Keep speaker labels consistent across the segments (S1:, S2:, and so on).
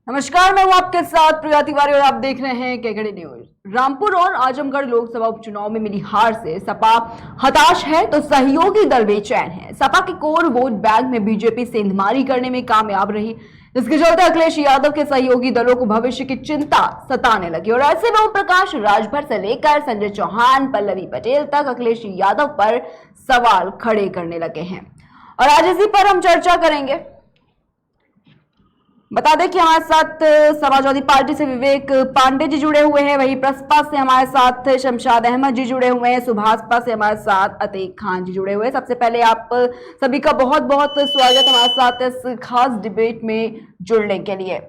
S1: नमस्कार, मैं हूं आपके साथ प्रिया तिवारी और आप देख रहे हैं केकेडी न्यूज। रामपुर और आजमगढ़ लोकसभा उपचुनाव में मिली हार से सपा हताश है तो सहयोगी दल बेचैन है। सपा के कोर वोट बैंक में बीजेपी सेंधमारी करने में कामयाब रही, जिसके चलते अखिलेश यादव के सहयोगी दलों को भविष्य की चिंता सताने लगी और ऐसे में ओम प्रकाश राजभर से लेकर संजय चौहान, पल्लवी पटेल तक अखिलेश यादव पर सवाल खड़े करने लगे हैं और आज इसी पर हम चर्चा करेंगे। बता दें कि हमारे साथ समाजवादी पार्टी से विवेक पांडे जी जुड़े हुए हैं, वहीं प्रसपा से हमारे साथ शमशाद अहमद जी जुड़े हुए हैं, सुभाषपा से हमारे साथ अतीक खान जी जुड़े हुए हैं। सबसे पहले आप सभी का बहुत बहुत स्वागत हमारे साथ इस खास डिबेट में जुड़ने के लिए।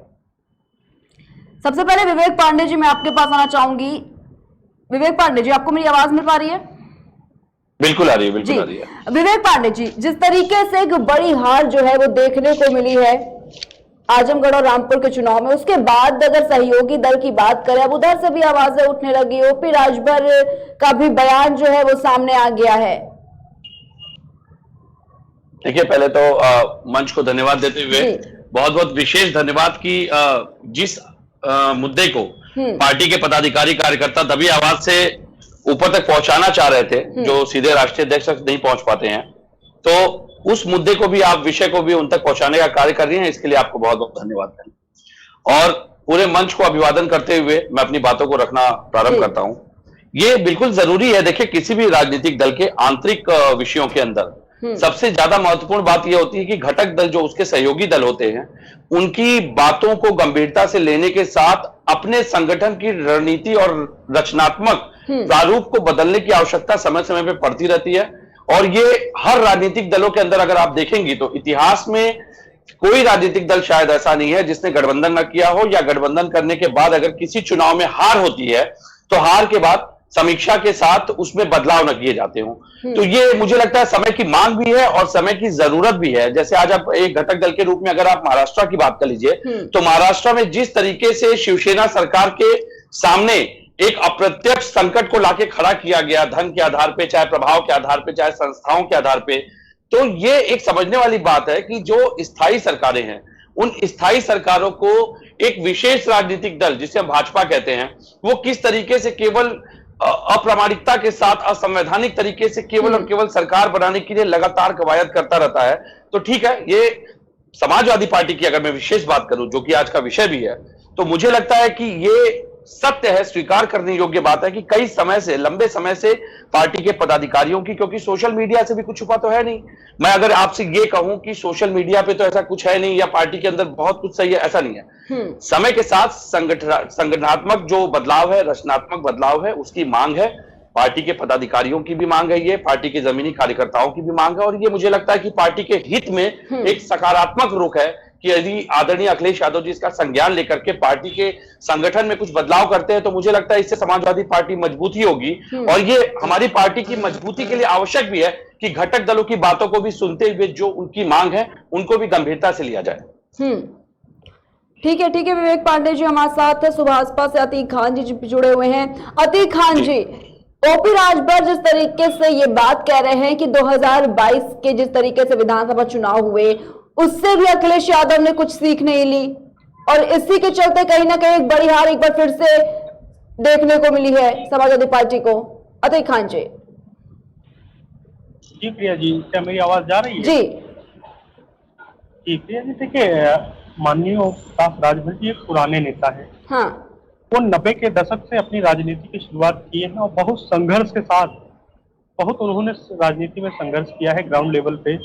S1: सबसे पहले विवेक पांडे जी, मैं आपके पास आना चाहूंगी। विवेक पांडे जी, आपको मेरी आवाज मिल पा रही है?
S2: बिल्कुल आ रही है, बिल्कुल आ रही है।
S1: विवेक पांडे जी, जिस तरीके से एक बड़ी हार जो है वो देखने को मिली है आजमगढ़ और रामपुर के चुनाव में, उसके बाद अगर सहयोगी दल की बात करें, अब उधर से भी आवाजें उठने लगी, ओपी राजभर का भी बयान जो है वो सामने आ गया है।
S2: देखिए, पहले तो मंच को धन्यवाद देते हुए बहुत बहुत विशेष धन्यवाद कि जिस मुद्दे को पार्टी के पदाधिकारी कार्यकर्ता दबी आवाज से ऊपर तक पहुंचाना चाह रहे थे, जो सीधे राष्ट्रीय अध्यक्ष तक नहीं पहुंच पाते हैं, तो उस मुद्दे को भी आप, विषय को भी उन तक पहुंचाने का कार्य कर रही हैं। इसके लिए आपको बहुत बहुत धन्यवाद है। और पूरे मंच को अभिवादन करते हुए मैं अपनी बातों को रखना प्रारंभ करता हूं। ये बिल्कुल जरूरी है। देखिए, किसी भी राजनीतिक दल के आंतरिक विषयों के अंदर सबसे ज्यादा महत्वपूर्ण बात यह होती है कि घटक दल, जो उसके सहयोगी दल होते हैं, उनकी बातों को गंभीरता से लेने के साथ अपने संगठन की रणनीति और रचनात्मक प्रारूप को बदलने की आवश्यकता समय समय पर पड़ती रहती है। और ये हर राजनीतिक दलों के अंदर अगर आप देखेंगे तो इतिहास में कोई राजनीतिक दल शायद ऐसा नहीं है जिसने गठबंधन न किया हो, या गठबंधन करने के बाद अगर किसी चुनाव में हार होती है तो हार के बाद समीक्षा के साथ उसमें बदलाव न किए जाते हो। तो ये मुझे लगता है समय की मांग भी है और समय की जरूरत भी है। जैसे आज आप एक घटक दल के रूप में अगर आप महाराष्ट्र की बात कर लीजिए, तो महाराष्ट्र में जिस तरीके से शिवसेना सरकार के सामने एक अप्रत्यक्ष संकट को लाके खड़ा किया गया, धन के आधार पे, चाहे प्रभाव के आधार पे, चाहे संस्थाओं के आधार पे, तो ये एक समझने वाली बात है कि जो स्थायी सरकारें हैं, उन स्थायी सरकारों को एक विशेष राजनीतिक दल, जिसे हम भाजपा कहते हैं, वो किस तरीके से केवल अप्रामाणिकता के साथ असंवैधानिक तरीके से केवल और केवल सरकार बनाने के लिए लगातार कवायद करता रहता है। तो ठीक है, ये समाजवादी पार्टी की अगर मैं विशेष बात करूं, जो कि आज का विषय भी है, तो मुझे लगता है कि ये सत्य है, स्वीकार करने योग्य बात है कि कई समय से, लंबे समय से पार्टी के पदाधिकारियों की, क्योंकि सोशल मीडिया से भी कुछ छुपा तो है नहीं। मैं अगर आपसे ये कहूं कि सोशल मीडिया पे तो ऐसा कुछ है नहीं, या पार्टी के अंदर बहुत कुछ सही है, ऐसा नहीं है। समय के साथ संगठनात्मक जो बदलाव है, रचनात्मक बदलाव है, उसकी मांग है। पार्टी के पदाधिकारियों की भी मांग है, ये पार्टी के जमीनी कार्यकर्ताओं की भी मांग है, और ये मुझे लगता है कि पार्टी के हित में एक सकारात्मक रुख है कि यदि आदरणीय अखिलेश यादव जी इसका संज्ञान लेकर के पार्टी के संगठन में कुछ बदलाव करते हैं, तो मुझे लगता है इससे समाजवादी पार्टी मजबूती होगी। और ये हमारी पार्टी की मजबूती के लिए आवश्यक भी है कि घटक दलों की बातों को भी सुनते हुए जो उनकी मांग है उनको भी गंभीरता से लिया जाए।
S1: ठीक है, ठीक है। विवेक पांडे जी हमारे साथ है। सुभाषपा से अतीक खान जी जुड़े हुए हैं। अतीक खान जी, ओपी राजभर जिस तरीके से ये बात कह रहे हैं कि 2022 के जिस तरीके से विधानसभा चुनाव हुए, उससे भी अखिलेश यादव ने कुछ सीख नहीं ली और इसी के चलते कहीं ना कहीं एक बड़ी हार एक बार फिर से देखने को मिली है समाजवादी पार्टी को। अतीक खान जी।
S3: जी प्रिया जी, क्या मेरी आवाज जा रही है?
S1: जी
S3: जी प्रिया जी, देखिए, माननीय ओम प्रकाश राजभर जी एक पुराने नेता है।
S1: हाँ,
S3: वो 90 के दशक से अपनी राजनीति की शुरुआत की है और बहुत संघर्ष के साथ, बहुत उन्होंने राजनीति में संघर्ष किया है ग्राउंड लेवल पे।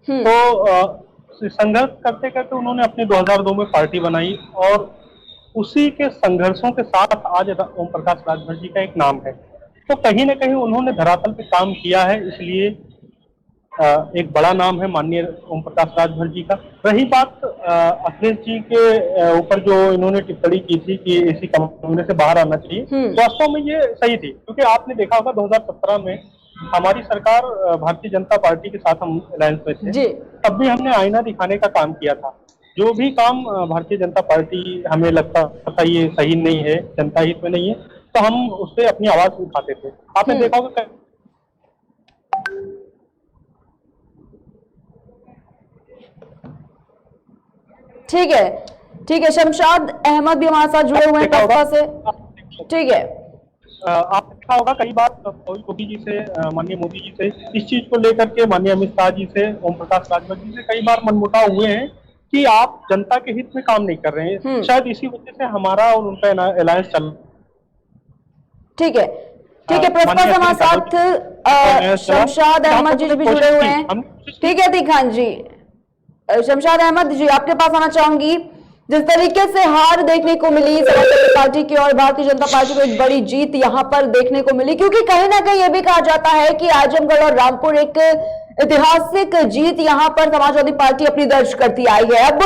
S3: तो संघर्ष करते करते उन्होंने अपने 2002 में पार्टी बनाई और उसी के संघर्षों के साथ आज ओम प्रकाश राजभर जी का एक नाम है। तो कहीं ना कहीं उन्होंने धरातल पे काम किया है, इसलिए एक बड़ा नाम है माननीय ओम प्रकाश राजभर जी का। रही बात अखिलेश जी के ऊपर जो इन्होंने टिप्पणी की थी कि इसी कमरे से बाहर आना चाहिए, वास्तव में ये सही थी, क्योंकि आपने देखा होगा 2017 में हमारी सरकार भारतीय जनता पार्टी के साथ हम अलायंस में थे, तब भी हमने आईना दिखाने का काम किया था। जो भी काम भारतीय जनता पार्टी हमें लगता था ये सही नहीं है, जनता हित में नहीं है, तो हम उस पर अपनी आवाज उठाते थे। आपने देखा होगा
S1: ठीक है। ठीक है, शमशाद अहमद भी हमारे साथ जुड़े हुए हैं बसपा से। ठीक है,
S3: आप देखा होगा कई बार मोदी जी से, माननीय मोदी जी से इस चीज को लेकर के, माननीय अमित शाह जी से, ओम प्रकाश राजभर जी से कई बार मनमुटाव हुए हैं कि आप जनता के हित में काम नहीं कर रहे हैं। शायद इसी वजह से हमारा और उनका अलायंस चल।
S1: ठीक है, ठीक है, बसपा से हमारे साथ शमशाद अहमद जी भी जुड़े हुए हैं। ठीक है अतीक खान जी, शमशाद अहमद जी आपके पास आना चाहूंगी। जिस तरीके से हार देखने को मिली समाजवादी पार्टी की और भारतीय जनता पार्टी को एक बड़ी जीत यहां पर देखने को मिली, क्योंकि कहीं ना कहीं यह भी कहा जाता है कि आजमगढ़ और रामपुर एक ऐतिहासिक जीत यहां पर समाजवादी पार्टी अपनी दर्ज करती आई है। अब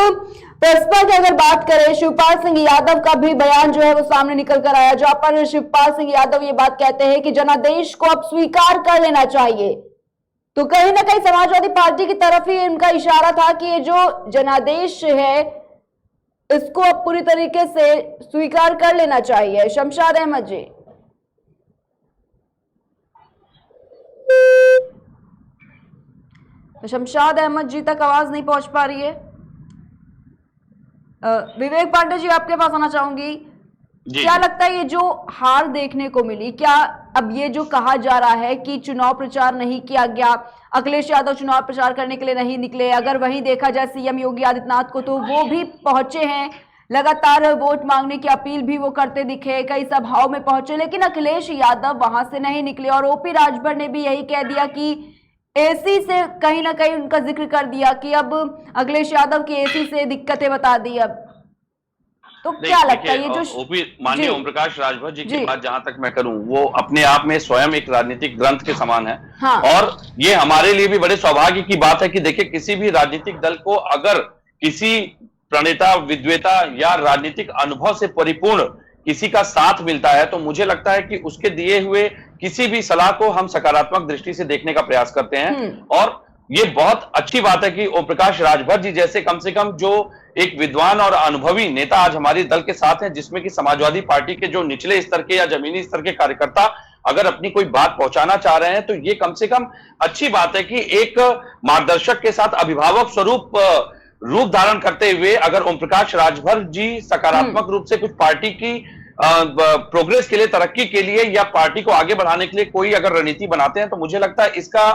S1: बसपा की अगर बात करें, शिवपाल सिंह यादव का भी बयान जो है वो सामने निकल कर आया, जहां पर शिवपाल सिंह यादव ये बात कहते हैं कि जनादेश को अब स्वीकार कर लेना चाहिए। तो कहीं ना कहीं समाजवादी पार्टी की तरफ ही इनका इशारा था कि ये जो जनादेश है इसको अब पूरी तरीके से स्वीकार कर लेना चाहिए। शमशाद अहमद जी, शमशाद अहमद जी तक आवाज नहीं पहुंच पा रही है। विवेक पांडे जी आपके पास आना चाहूंगी। क्या लगता है ये जो हार देखने को मिली, क्या अब ये जो कहा जा रहा है कि चुनाव प्रचार नहीं किया गया, अखिलेश यादव चुनाव प्रचार करने के लिए नहीं निकले, अगर वहीं देखा जाए सीएम योगी आदित्यनाथ को तो वो भी पहुंचे हैं, लगातार वोट मांगने की अपील भी वो करते दिखे, कई सभाओं में पहुंचे, लेकिन अखिलेश यादव वहां से नहीं निकले। और ओपी राजभर ने भी यही कह दिया कि एसी से कहीं ना कहीं उनका जिक्र कर दिया कि अब अखिलेश यादव की एसी से दिक्कतें बता दी। अब तो क्या लगता है ये जो
S2: ओपी माननीय ओम प्रकाश राजभर जी की बात जहां तक मैं करूं, वो अपने आप में स्वयं एक राजनीतिक ग्रंथ के समान है।
S1: हाँ।
S2: और ये हमारे लिए भी बड़े सौभाग्य की बात है कि देखिए, किसी भी राजनीतिक दल को अगर किसी प्रणेता, विद्वेता या राजनीतिक अनुभव से परिपूर्ण किसी का साथ मिलता है, तो मुझे लगता है कि उसके दिए हुए किसी भी सलाह को हम सकारात्मक दृष्टि से देखने का प्रयास करते हैं। और ये बहुत अच्छी बात है कि ओम प्रकाश राजभर जी जैसे कम से कम जो एक विद्वान और अनुभवी नेता आज हमारे दल के साथ हैं, जिसमें कि समाजवादी पार्टी के जो निचले स्तर के या जमीनी स्तर के कार्यकर्ता अगर अपनी कोई बात पहुंचाना चाह रहे हैं, तो ये कम से कम अच्छी बात है कि एक मार्गदर्शक के साथ अभिभावक स्वरूप रूप धारण करते हुए अगर ओम प्रकाश राजभर जी सकारात्मक रूप से कुछ पार्टी की प्रोग्रेस के लिए, तरक्की के लिए या पार्टी को आगे बढ़ाने के लिए कोई अगर रणनीति बनाते हैं, तो मुझे लगता है इसका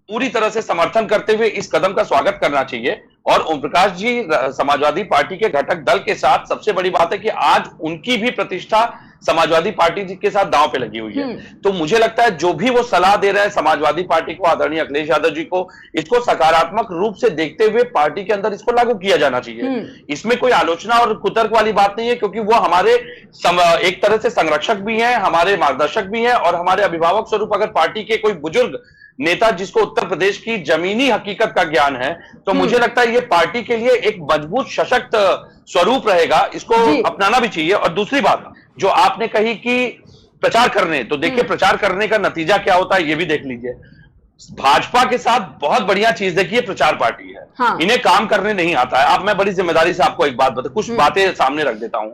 S2: पूरी तरह से समर्थन करते हुए इस कदम का स्वागत करना चाहिए। और ओम प्रकाश जी समाजवादी पार्टी के घटक दल के साथ सबसे बड़ी बात है कि आज उनकी भी प्रतिष्ठा समाजवादी पार्टी जी के साथ दांव पे लगी हुई है। तो मुझे लगता है जो भी वो सलाह दे रहे हैं समाजवादी पार्टी को, आदरणीय अखिलेश यादव जी को, इसको सकारात्मक रूप से देखते हुए पार्टी के अंदर इसको लागू किया जाना चाहिए। इसमें कोई आलोचना और कुतर्क वाली बात नहीं है, क्योंकि वो हमारे एक तरह से संरक्षक भी हैं, हमारे मार्गदर्शक भी हैं और हमारे अभिभावक स्वरूप अगर पार्टी के कोई बुजुर्ग नेता जिसको उत्तर प्रदेश की जमीनी हकीकत का ज्ञान है, तो मुझे लगता है ये पार्टी के लिए एक मजबूत सशक्त स्वरूप रहेगा, इसको अपनाना भी चाहिए। और दूसरी बात जो आपने कही कि प्रचार करने, तो देखिए प्रचार करने का नतीजा क्या होता है ये भी देख लीजिए। भाजपा के साथ बहुत बढ़िया चीज देखिए, प्रचार पार्टी है। हाँ। इन्हें काम करने नहीं आता है। अब मैं बड़ी जिम्मेदारी से आपको एक बात बता, कुछ बातें सामने रख देता हूं।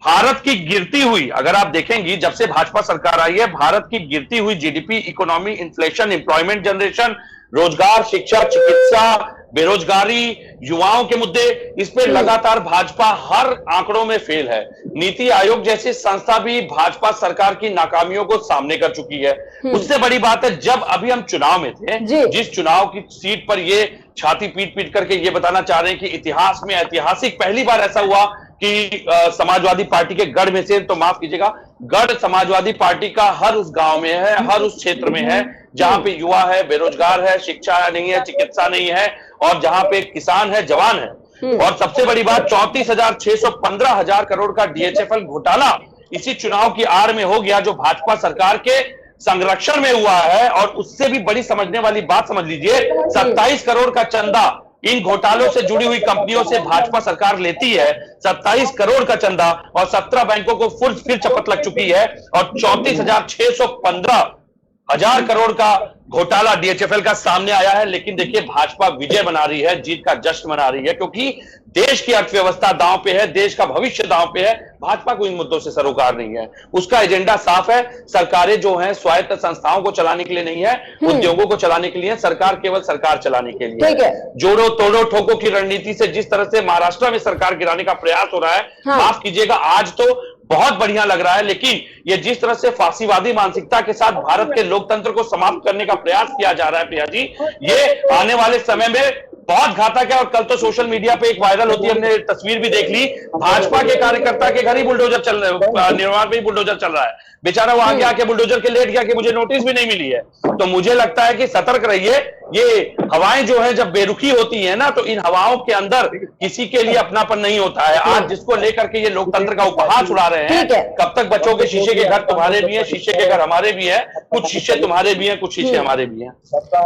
S2: भारत की गिरती हुई, अगर आप देखेंगी जब से भाजपा सरकार आई है, भारत की गिरती हुई GDP, economy, inflation, employment generation, रोजगार, शिक्षा, चिकित्सा, बेरोजगारी, युवाओं के मुद्दे, इस पे लगातार भाजपा हर आंकड़ों में फेल है। नीति आयोग जैसी संस्था भी भाजपा सरकार की नाकामियों को सामने कर चुकी है। उससे बड़ी बात है, जब अभी हम चुनाव में थे, जिस चुनाव की सीट पर ये छाती पीट पीट करके ये बताना चाह रहे हैं कि इतिहास में ऐतिहासिक पहली बार ऐसा हुआ कि समाजवादी पार्टी के गढ़ में से, तो माफ कीजिएगा, गढ़ समाजवादी पार्टी का हर उस गांव में है, हर उस क्षेत्र में है जहां पे युवा है, बेरोजगार है, शिक्षा नहीं है, चिकित्सा नहीं है, और जहां पे किसान है, जवान है। और सबसे बड़ी बात, 34,615 करोड़ का डीएचएफएल घोटाला इसी चुनाव की आड़ में हो गया, जो भाजपा सरकार के संरक्षण में हुआ है। और उससे भी बड़ी समझने वाली बात समझ लीजिए, 27 करोड़ का चंदा इन घोटालों से जुड़ी हुई कंपनियों से भाजपा सरकार लेती है, 27 करोड़ का चंदा, और 17 बैंकों को फिर चपत लग चुकी है, और 34,615 करोड़ का घोटाला डीएचएफएल का सामने आया है, लेकिन देखिए भाजपा विजय मना रही है, जीत का जश्न मना रही है, क्योंकि देश की अर्थव्यवस्था दांव पे है, देश का भविष्य दांव पे है। भाजपा को इन मुद्दों से सरोकार नहीं है, उसका एजेंडा साफ है। सरकारें जो हैं स्वायत्त संस्थाओं को चलाने के लिए नहीं है, उद्योगों को चलाने के लिए, सरकार केवल सरकार चलाने के लिए।
S1: ठीक है।
S2: जोड़ो तोड़ो ठोको की रणनीति से जिस तरह से महाराष्ट्र में सरकार गिराने का प्रयास हो रहा है, माफ कीजिएगा, आज तो बहुत बढ़िया लग रहा है, लेकिन ये जिस तरह से फांसीवादी मानसिकता के साथ भारत के लोकतंत्र को समाप्त करने का प्रयास किया जा रहा है प्रिया जी, ये आने वाले समय में बहुत घातक है। और कल तो सोशल मीडिया पे एक वायरल होती है, हमने तस्वीर भी देख ली, भाजपा के कार्यकर्ता के घर ही बुलडोजर चल रहे, निर्माण पे ही बुलडोजर चल रहा है, बेचारा वो आगे आके बुलडोजर के लेट गया कि मुझे नोटिस भी नहीं मिली है। तो मुझे लगता है कि सतर्क रहिए, ये हवाएं जो है जब बेरुखी होती है ना, तो इन हवाओं के अंदर किसी के लिए अपनापन नहीं होता है। आज जिसको लेकर के ये लोकतंत्र का उपहास उड़ा रहे हैं, कब तक बच्चों के शीशे के घर तुम्हारे भी हैं, शीशे के घर हमारे भी हैं, कुछ शीशे तुम्हारे भी हैं, कुछ शीशे हमारे भी हैं।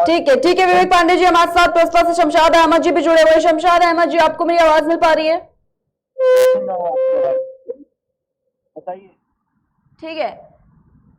S1: ठीक है, ठीक है। विवेक पांडे जी हमारे साथ प्रस्ताव से शमशाद अहमद जी भी जुड़े हुए। शमशाद अहमद जी, आपको मेरी आवाज मिल पा रही है?
S3: बताइए।
S1: ठीक है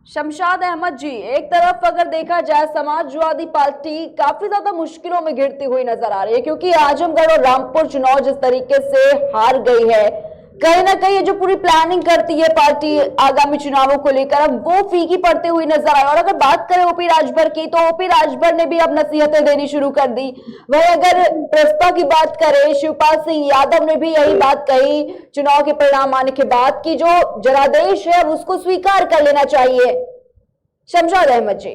S1: शमशाद अहमद जी, एक तरफ अगर देखा जाए समाजवादी पार्टी काफी ज्यादा मुश्किलों में घिरती हुई नजर आ रही है, क्योंकि आजमगढ़ और रामपुर चुनाव जिस तरीके से हार गई है, कहीं ना कहीं ये जो पूरी प्लानिंग करती है पार्टी आगामी चुनावों को लेकर, अब वो फीकी पड़ती हुई नजर आई। और अगर बात करें ओपी राजभर की, तो ओपी राजभर ने भी अब नसीहतें देनी शुरू कर दी। वही अगर प्रस्ता की बात करें, शिवपाल सिंह यादव ने भी यही बात कही चुनाव के परिणाम आने के बाद की जो जनादेश है उसको स्वीकार कर लेना चाहिए। शमशाद अहमद जी,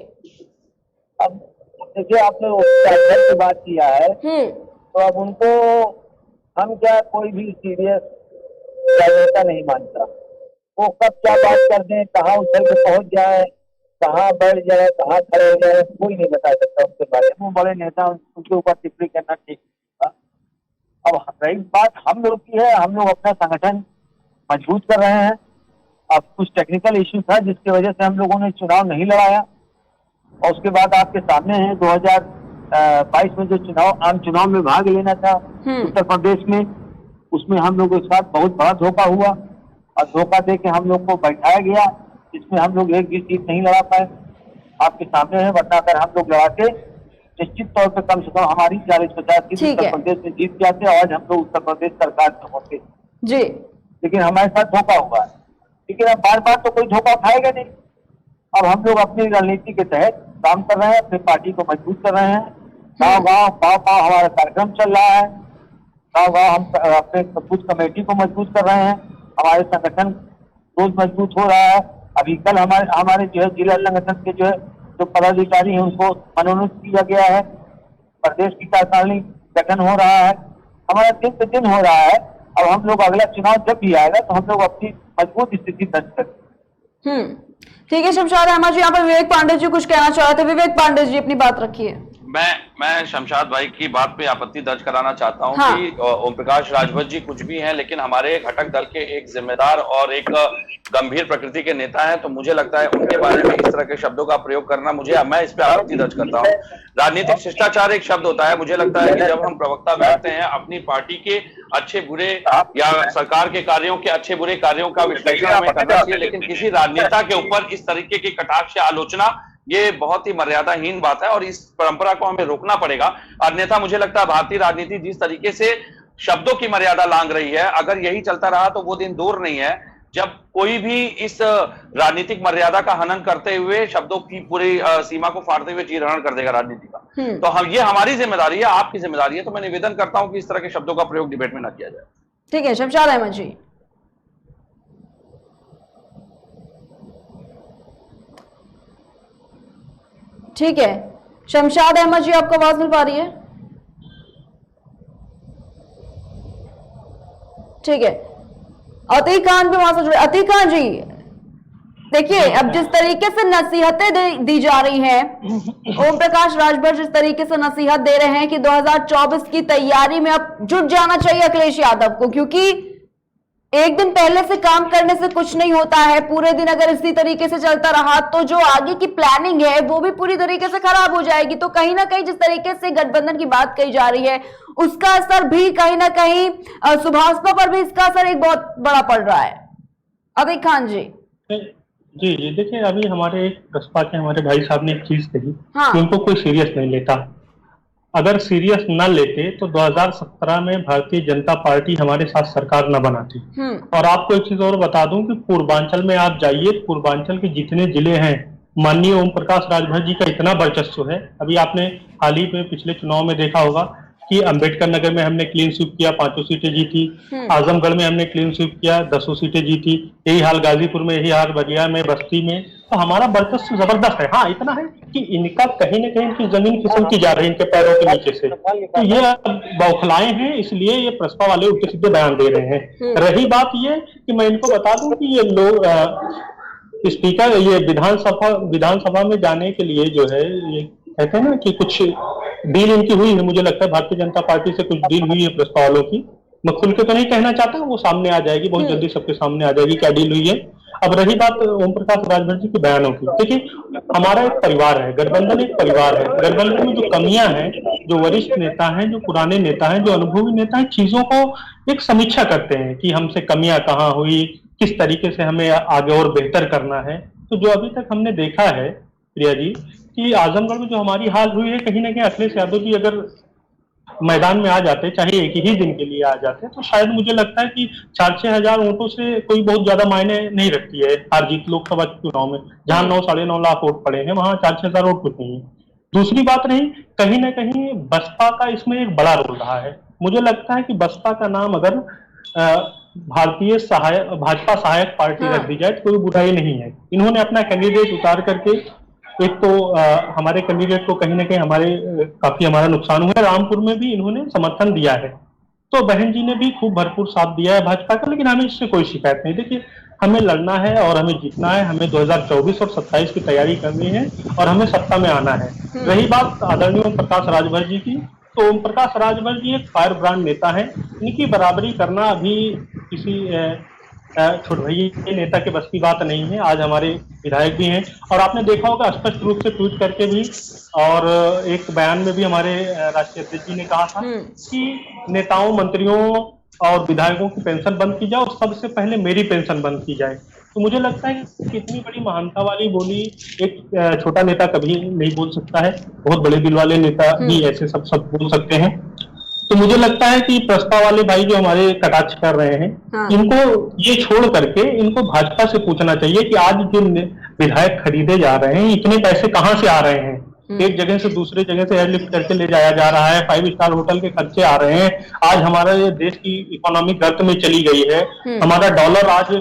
S4: अब देखिए आपने राजभर की बात किया है, तो अब उनको हम क्या कोई भी सीरियस राजनेता नहीं मानता। वो कब क्या बात कर दें, कहाँ उछल के पहुंच जाए, कहाँ बैठ जाए, कहाँ खड़े हो जाए, कोई नहीं बता सकता उनके बारे में। वो बड़े नेता, उनके ऊपर टिप्पणी करना ठीक था। अब रही बात हम लोग की है, हम लोग अपना संगठन मजबूत कर रहे हैं। अब कुछ टेक्निकल इश्यू था जिसकी वजह से हम लोगों ने चुनाव नहीं लड़ाया, और उसके बाद आपके सामने है 2022 में जो चुनाव आम चुनाव में भाग लेना था उत्तर प्रदेश में, उसमें हम लोगों के साथ बहुत बड़ा धोखा हुआ, और धोखा दे के हम लोग को बैठाया गया, जिसमें हम लोग एक भी सीट नहीं लड़ा पाए। आपके सामने है, वरना अगर हम लोग लड़ा के निश्चित तौर पर कम से कम हमारी 40-50 सीट उत्तर प्रदेश में जीत जाते, और हम लोग उत्तर प्रदेश सरकार में होते जी। लेकिन हमारे साथ धोखा हुआ है, लेकिन अब बार बार तो कोई धोखा खाएगा नहीं। अब हम लोग अपनी रणनीति के तहत काम कर रहे हैं, अपनी पार्टी को मजबूत कर रहे हैं। गाँव गाँव पाव हमारा कार्यक्रम चल रहा है, गाँव गाँव हम अपने बूथ कमेटी को मजबूत कर रहे हैं, हमारे संगठन रोज मजबूत हो रहा है। अभी कल हमारे जो है जिला संगठन के जो पदाधिकारी हैं उनको मनोनीत किया गया है, प्रदेश की कार्यकारिणी गठन हो रहा है, हमारा दिन पे दिन हो रहा है। अब हम लोग अगला चुनाव जब भी आएगा तो हम लोग अपनी मजबूत स्थिति दर्ज करेंगे।
S1: ठीक है शमशाद अहमद जी, यहाँ पर विवेक पांडे जी कुछ कहना चाह रहे थे। विवेक पांडे जी अपनी बात रखिए।
S2: मैं शमशाद भाई की बात पे आपत्ति दर्ज कराना चाहता हूं कि ओम प्रकाश राजभर जी कुछ भी हैं, लेकिन हमारे घटक दल के एक जिम्मेदार और एक गंभीर प्रकृति के नेता हैं, तो मुझे लगता है उनके बारे में इस तरह के शब्दों का प्रयोग करना, मैं इस पे आपत्ति दर्ज करता हूं। राजनीतिक शिष्टाचार एक शब्द होता है, मुझे लगता है कि जब हम प्रवक्ता बैठते हैं, अपनी पार्टी के अच्छे बुरे या सरकार के कार्यों के अच्छे बुरे कार्यों का विश्लेषण हमें करना चाहिए, लेकिन किसी राजनेता के ऊपर इस तरीके की कटाक्ष या आलोचना ये बहुत ही मर्यादाहीन बात है, और इस परंपरा को हमें रोकना पड़ेगा। अन्यथा मुझे लगता है भारतीय राजनीति जिस तरीके से शब्दों की मर्यादा लांघ रही है, अगर यही चलता रहा तो वो दिन दूर नहीं है जब कोई भी इस राजनीतिक मर्यादा का हनन करते हुए शब्दों की पूरी सीमा को फाड़ते हुए चीरहरण कर देगा राजनीति का। तो हम ये हमारी जिम्मेदारी है, आपकी जिम्मेदारी है। तो मैं निवेदन करता हूं कि इस तरह के शब्दों का प्रयोग डिबेट में न किया जाए।
S1: ठीक है शमशाद अहमद जी। ठीक है शमशाद अहमद जी, आपको आवाज मिल पा रही है? ठीक है, अतीक खान भी वहां से जुड़े। अतीक खान जी देखिए, अब जिस तरीके से नसीहतें दी जा रही हैं, ओम प्रकाश राजभर जिस तरीके से नसीहत दे रहे हैं कि 2024 की तैयारी में अब जुट जाना चाहिए अखिलेश यादव को, क्योंकि एक दिन पहले से काम करने से कुछ नहीं होता है। पूरे दिन अगर इसी तरीके से चलता रहा तो जो आगे की प्लानिंग है वो भी पूरी तरीके से खराब हो जाएगी। तो कहीं ना कहीं जिस तरीके से गठबंधन की बात कही जा रही है, उसका असर भी कहीं ना कहीं सुभाषपा पर भी इसका असर एक बहुत बड़ा पड़ रहा है। अतीक खान जी,
S3: जी जी, देखिए अभी हमारे एक बसपा के हमारे भाई साहब ने एक चीज कही
S1: हाँ।
S3: कि उनको कोई सीरियस नहीं लेता। अगर सीरियस न लेते तो 2017 में भारतीय जनता पार्टी हमारे साथ सरकार न बनाती। और आपको एक चीज और बता दूं कि पूर्वांचल में आप जाइए, पूर्वांचल के जितने जिले हैं, माननीय ओम प्रकाश राजभर जी का इतना वर्चस्व है। अभी आपने हाल ही में पिछले चुनाव में देखा होगा कि अंबेडकर नगर में हमने क्लीन स्वीप किया, 5 सीटें जीती। आजमगढ़ में हमने क्लीन स्वीप किया, 10 सीटें जीती। यही हाल गाजीपुर में, यही हाल बलिया में, बस्ती में। तो हमारा वर्चस्व जबरदस्त है। हाँ, इतना है कि इनका कहीं ना कहीं इनकी जमीन खिसकती जा रही है इनके पैरों के नीचे से। तो ये अब बौखलाए हैं, इसलिए ये प्रसपा वाले उल्टे सीधे बयान दे रहे हैं। रही बात ये कि मैं इनको बता दूं कि ये लोग स्पीकर, ये विधानसभा में जाने के लिए जो है, ये कहते हैं ना कि कुछ डील इनकी हुई है। मुझे लगता है भारतीय जनता पार्टी से कुछ डील हुई है प्रस्ताव वालों की। मैं खुल के तो नहीं कहना चाहता, वो सामने आ जाएगी, बहुत जल्दी सबके सामने आ जाएगी क्या डील हुई है। अब रही बात ओम प्रकाश राजभर जी के बयानों की, देखिए हमारा एक परिवार है, गठबंधन एक परिवार है। गठबंधन में जो कमियां हैं, जो वरिष्ठ नेता हैं, जो पुराने नेता हैं, जो अनुभवी नेता हैं, चीजों को एक समीक्षा करते हैं कि हमसे कमियां कहाँ हुई, किस तरीके से हमें आगे और बेहतर करना है। तो जो अभी तक हमने देखा है प्रिया जी, कि आजमगढ़ में जो हमारी हाल हुई है, कहीं ना कहीं अखिलेश यादव जी अगर मैदान में आ जाते, चाहे एक ही दिन के लिए आ जाते, तो शायद मुझे लगता है कि 4-6 हजार वोटों से कोई बहुत ज्यादा मायने नहीं रखती है हार जीत लोकसभा चुनाव में। जहां 9-9.5 लाख वोट पड़े हैं, वहां 4-6 हजार वोट कुछ नहीं है। दूसरी बात रही, कहीं ना कहीं बसपा का इसमें एक बड़ा रोल रहा है। मुझे लगता है कि बसपा का नाम अगर भाजपा सहायक पार्टी रख दी जाए तो कोई बुराई नहीं है। इन्होंने अपना कैंडिडेट उतार करके, एक तो हमारे कैंडिडेट को कहीं ना कहीं काफी हमारा नुकसान हुआ है। रामपुर में भी इन्होंने समर्थन दिया है, तो बहन जी ने भी खूब भरपूर साथ दिया है भाजपा का। लेकिन हमें इससे कोई शिकायत नहीं। देखिए, हमें लड़ना है और हमें जीतना है, हमें 2024 और 27 की तैयारी करनी है और हमें सत्ता में आना है। रही बात आदरणीय ओम प्रकाश राजभर जी की, तो ओम प्रकाश राजभर जी एक फायर ब्रांड नेता है। इनकी बराबरी करना अभी किसी छोटे भैया नेता के बस की बात नहीं है। आज हमारे विधायक भी हैं और आपने देखा होगा स्पष्ट रूप से ट्वीट करके भी, और एक बयान में भी हमारे राष्ट्रीय अध्यक्ष जी ने कहा था कि नेताओं, मंत्रियों और विधायकों की पेंशन बंद की जाए और सबसे पहले मेरी पेंशन बंद की जाए। तो मुझे लगता है कि इतनी बड़ी महानता वाली बोली एक छोटा नेता कभी नहीं बोल सकता है। बहुत बड़े दिल वाले नेता भी ऐसे सब बोल सकते हैं। तो मुझे लगता है कि प्रस्ताव वाले भाई जो हमारे कटाक्ष कर रहे हैं, इनको ये छोड़ करके इनको भाजपा से पूछना चाहिए कि आज जो विधायक खरीदे जा रहे हैं, इतने पैसे कहाँ से आ रहे हैं। एक जगह से दूसरे जगह से एयरलिफ्ट करके ले जाया जा रहा है, 5 स्टार होटल के खर्चे आ रहे हैं। आज हमारा ये देश की इकोनॉमी गर्त में चली गई है। हमारा डॉलर आज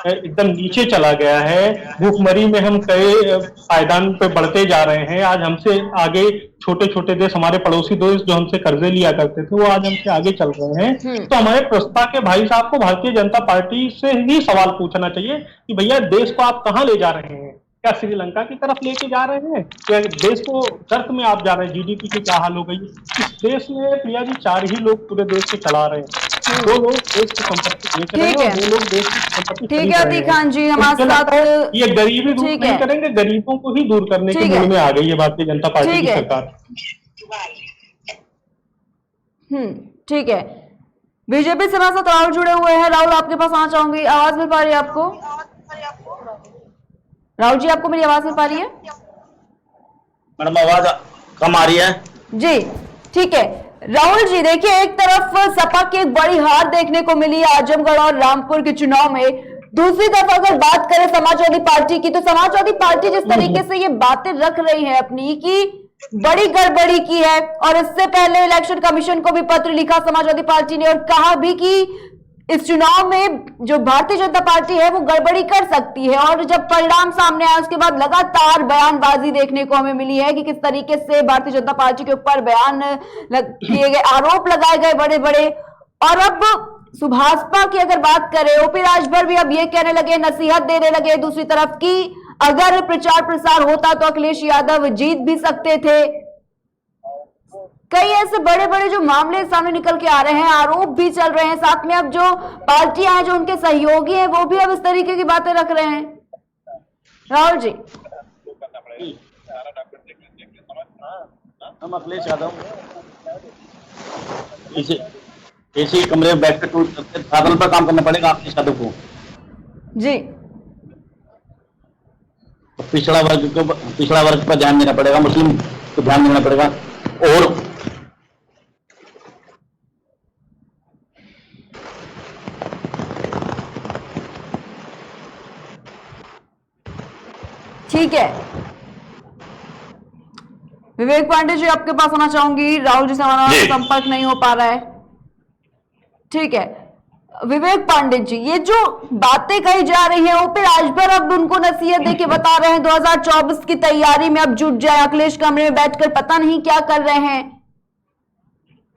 S3: एकदम नीचे चला गया है। भूखमरी में हम कई पायदान पे बढ़ते जा रहे हैं। आज हमसे आगे छोटे छोटे देश, हमारे पड़ोसी देश जो हमसे कर्जे लिया करते थे, वो आज हमसे आगे चल रहे हैं। तो हमारे प्रस्ताव के भाई साहब को भारतीय जनता पार्टी से ही सवाल पूछना चाहिए कि भैया देश को आप कहाँ ले जा रहे हैं। क्या श्रीलंका की तरफ लेके जा रहे हैं? क्या देश को गर्त में आप जा रहे हैं? जीडीपी की क्या हाल हो गई। इस देश में प्रिया जी 4 ही लोग पूरे देश को चला रहे हैं। 2 लोग देश की संपत्ति बेच रहे हैं और 2 लोग देश की संपत्ति खरीद रहे हैं।
S1: अतीक खान जी हमारे साथ,
S3: ये गरीबी दूर नहीं करेंगे, गरीबों को ही दूर करने के मूड में आ गई है भारतीय जनता पार्टी की सरकार।
S1: ठीक है, बीजेपी से हमारे साथ राहुल जुड़े हुए हैं। राहुल, आपके पास आना चाहूंगी, आवाज मिल पा रही है आपको? राहुल जी, आपको मेरी आवाज मिल पा रही है?
S5: मैडम आवाज कम आ रही है
S1: जी। ठीक है राहुल जी, देखिए एक तरफ सपा की एक बड़ी हार देखने को मिली आजमगढ़ और रामपुर के चुनाव में। दूसरी तरफ अगर बात करें समाजवादी पार्टी की, तो समाजवादी पार्टी जिस तरीके से ये बातें रख रही है अपनी कि बड़ी गड़बड़ी की है, और इससे पहले इलेक्शन कमीशन को भी पत्र लिखा समाजवादी पार्टी ने और कहा भी कि इस चुनाव में जो भारतीय जनता पार्टी है वो गड़बड़ी कर सकती है। और जब परिणाम सामने आया उसके बाद लगातार बयानबाजी देखने को हमें मिली है कि किस तरीके से भारतीय जनता पार्टी के ऊपर बयान किए गए, आरोप लगाए गए बड़े बड़े। और अब सुभाषपा की अगर बात करें, ओपी राजभर भी अब ये कहने लगे, नसीहत देने लगे दूसरी तरफ की अगर प्रचार प्रसार होता तो अखिलेश यादव जीत भी सकते थे। कई ऐसे बड़े बड़े जो मामले सामने निकल के आ रहे हैं, आरोप भी चल रहे हैं। साथ में अब जो पार्टियां हैं, जो उनके सहयोगी हैं, वो भी अब इस तरीके की बातें रख रहे हैं। राहुल जी,
S5: हम अखिलेश यादव इसी कमरे में बैठ कर बादल पर काम करना पड़ेगा अखिलेश यादव को।
S1: जी
S5: पिछड़ा वर्ग पर ध्यान देना पड़ेगा, मुस्लिम को ध्यान देना पड़ेगा। और
S1: ठीक है, विवेक पांडे जी आपके पास आना चाहूंगी। राहुल जी से हमारा
S2: जी।
S1: संपर्क नहीं हो पा रहा है। ठीक है, विवेक पांडे जी, ये जो बातें कही जा रही है, ओपी राजभर अब उनको नसीहत दे के बता रहे हैं 2024 की तैयारी में अब जुट जाए, अखिलेश कमरे में बैठकर पता नहीं क्या कर रहे हैं।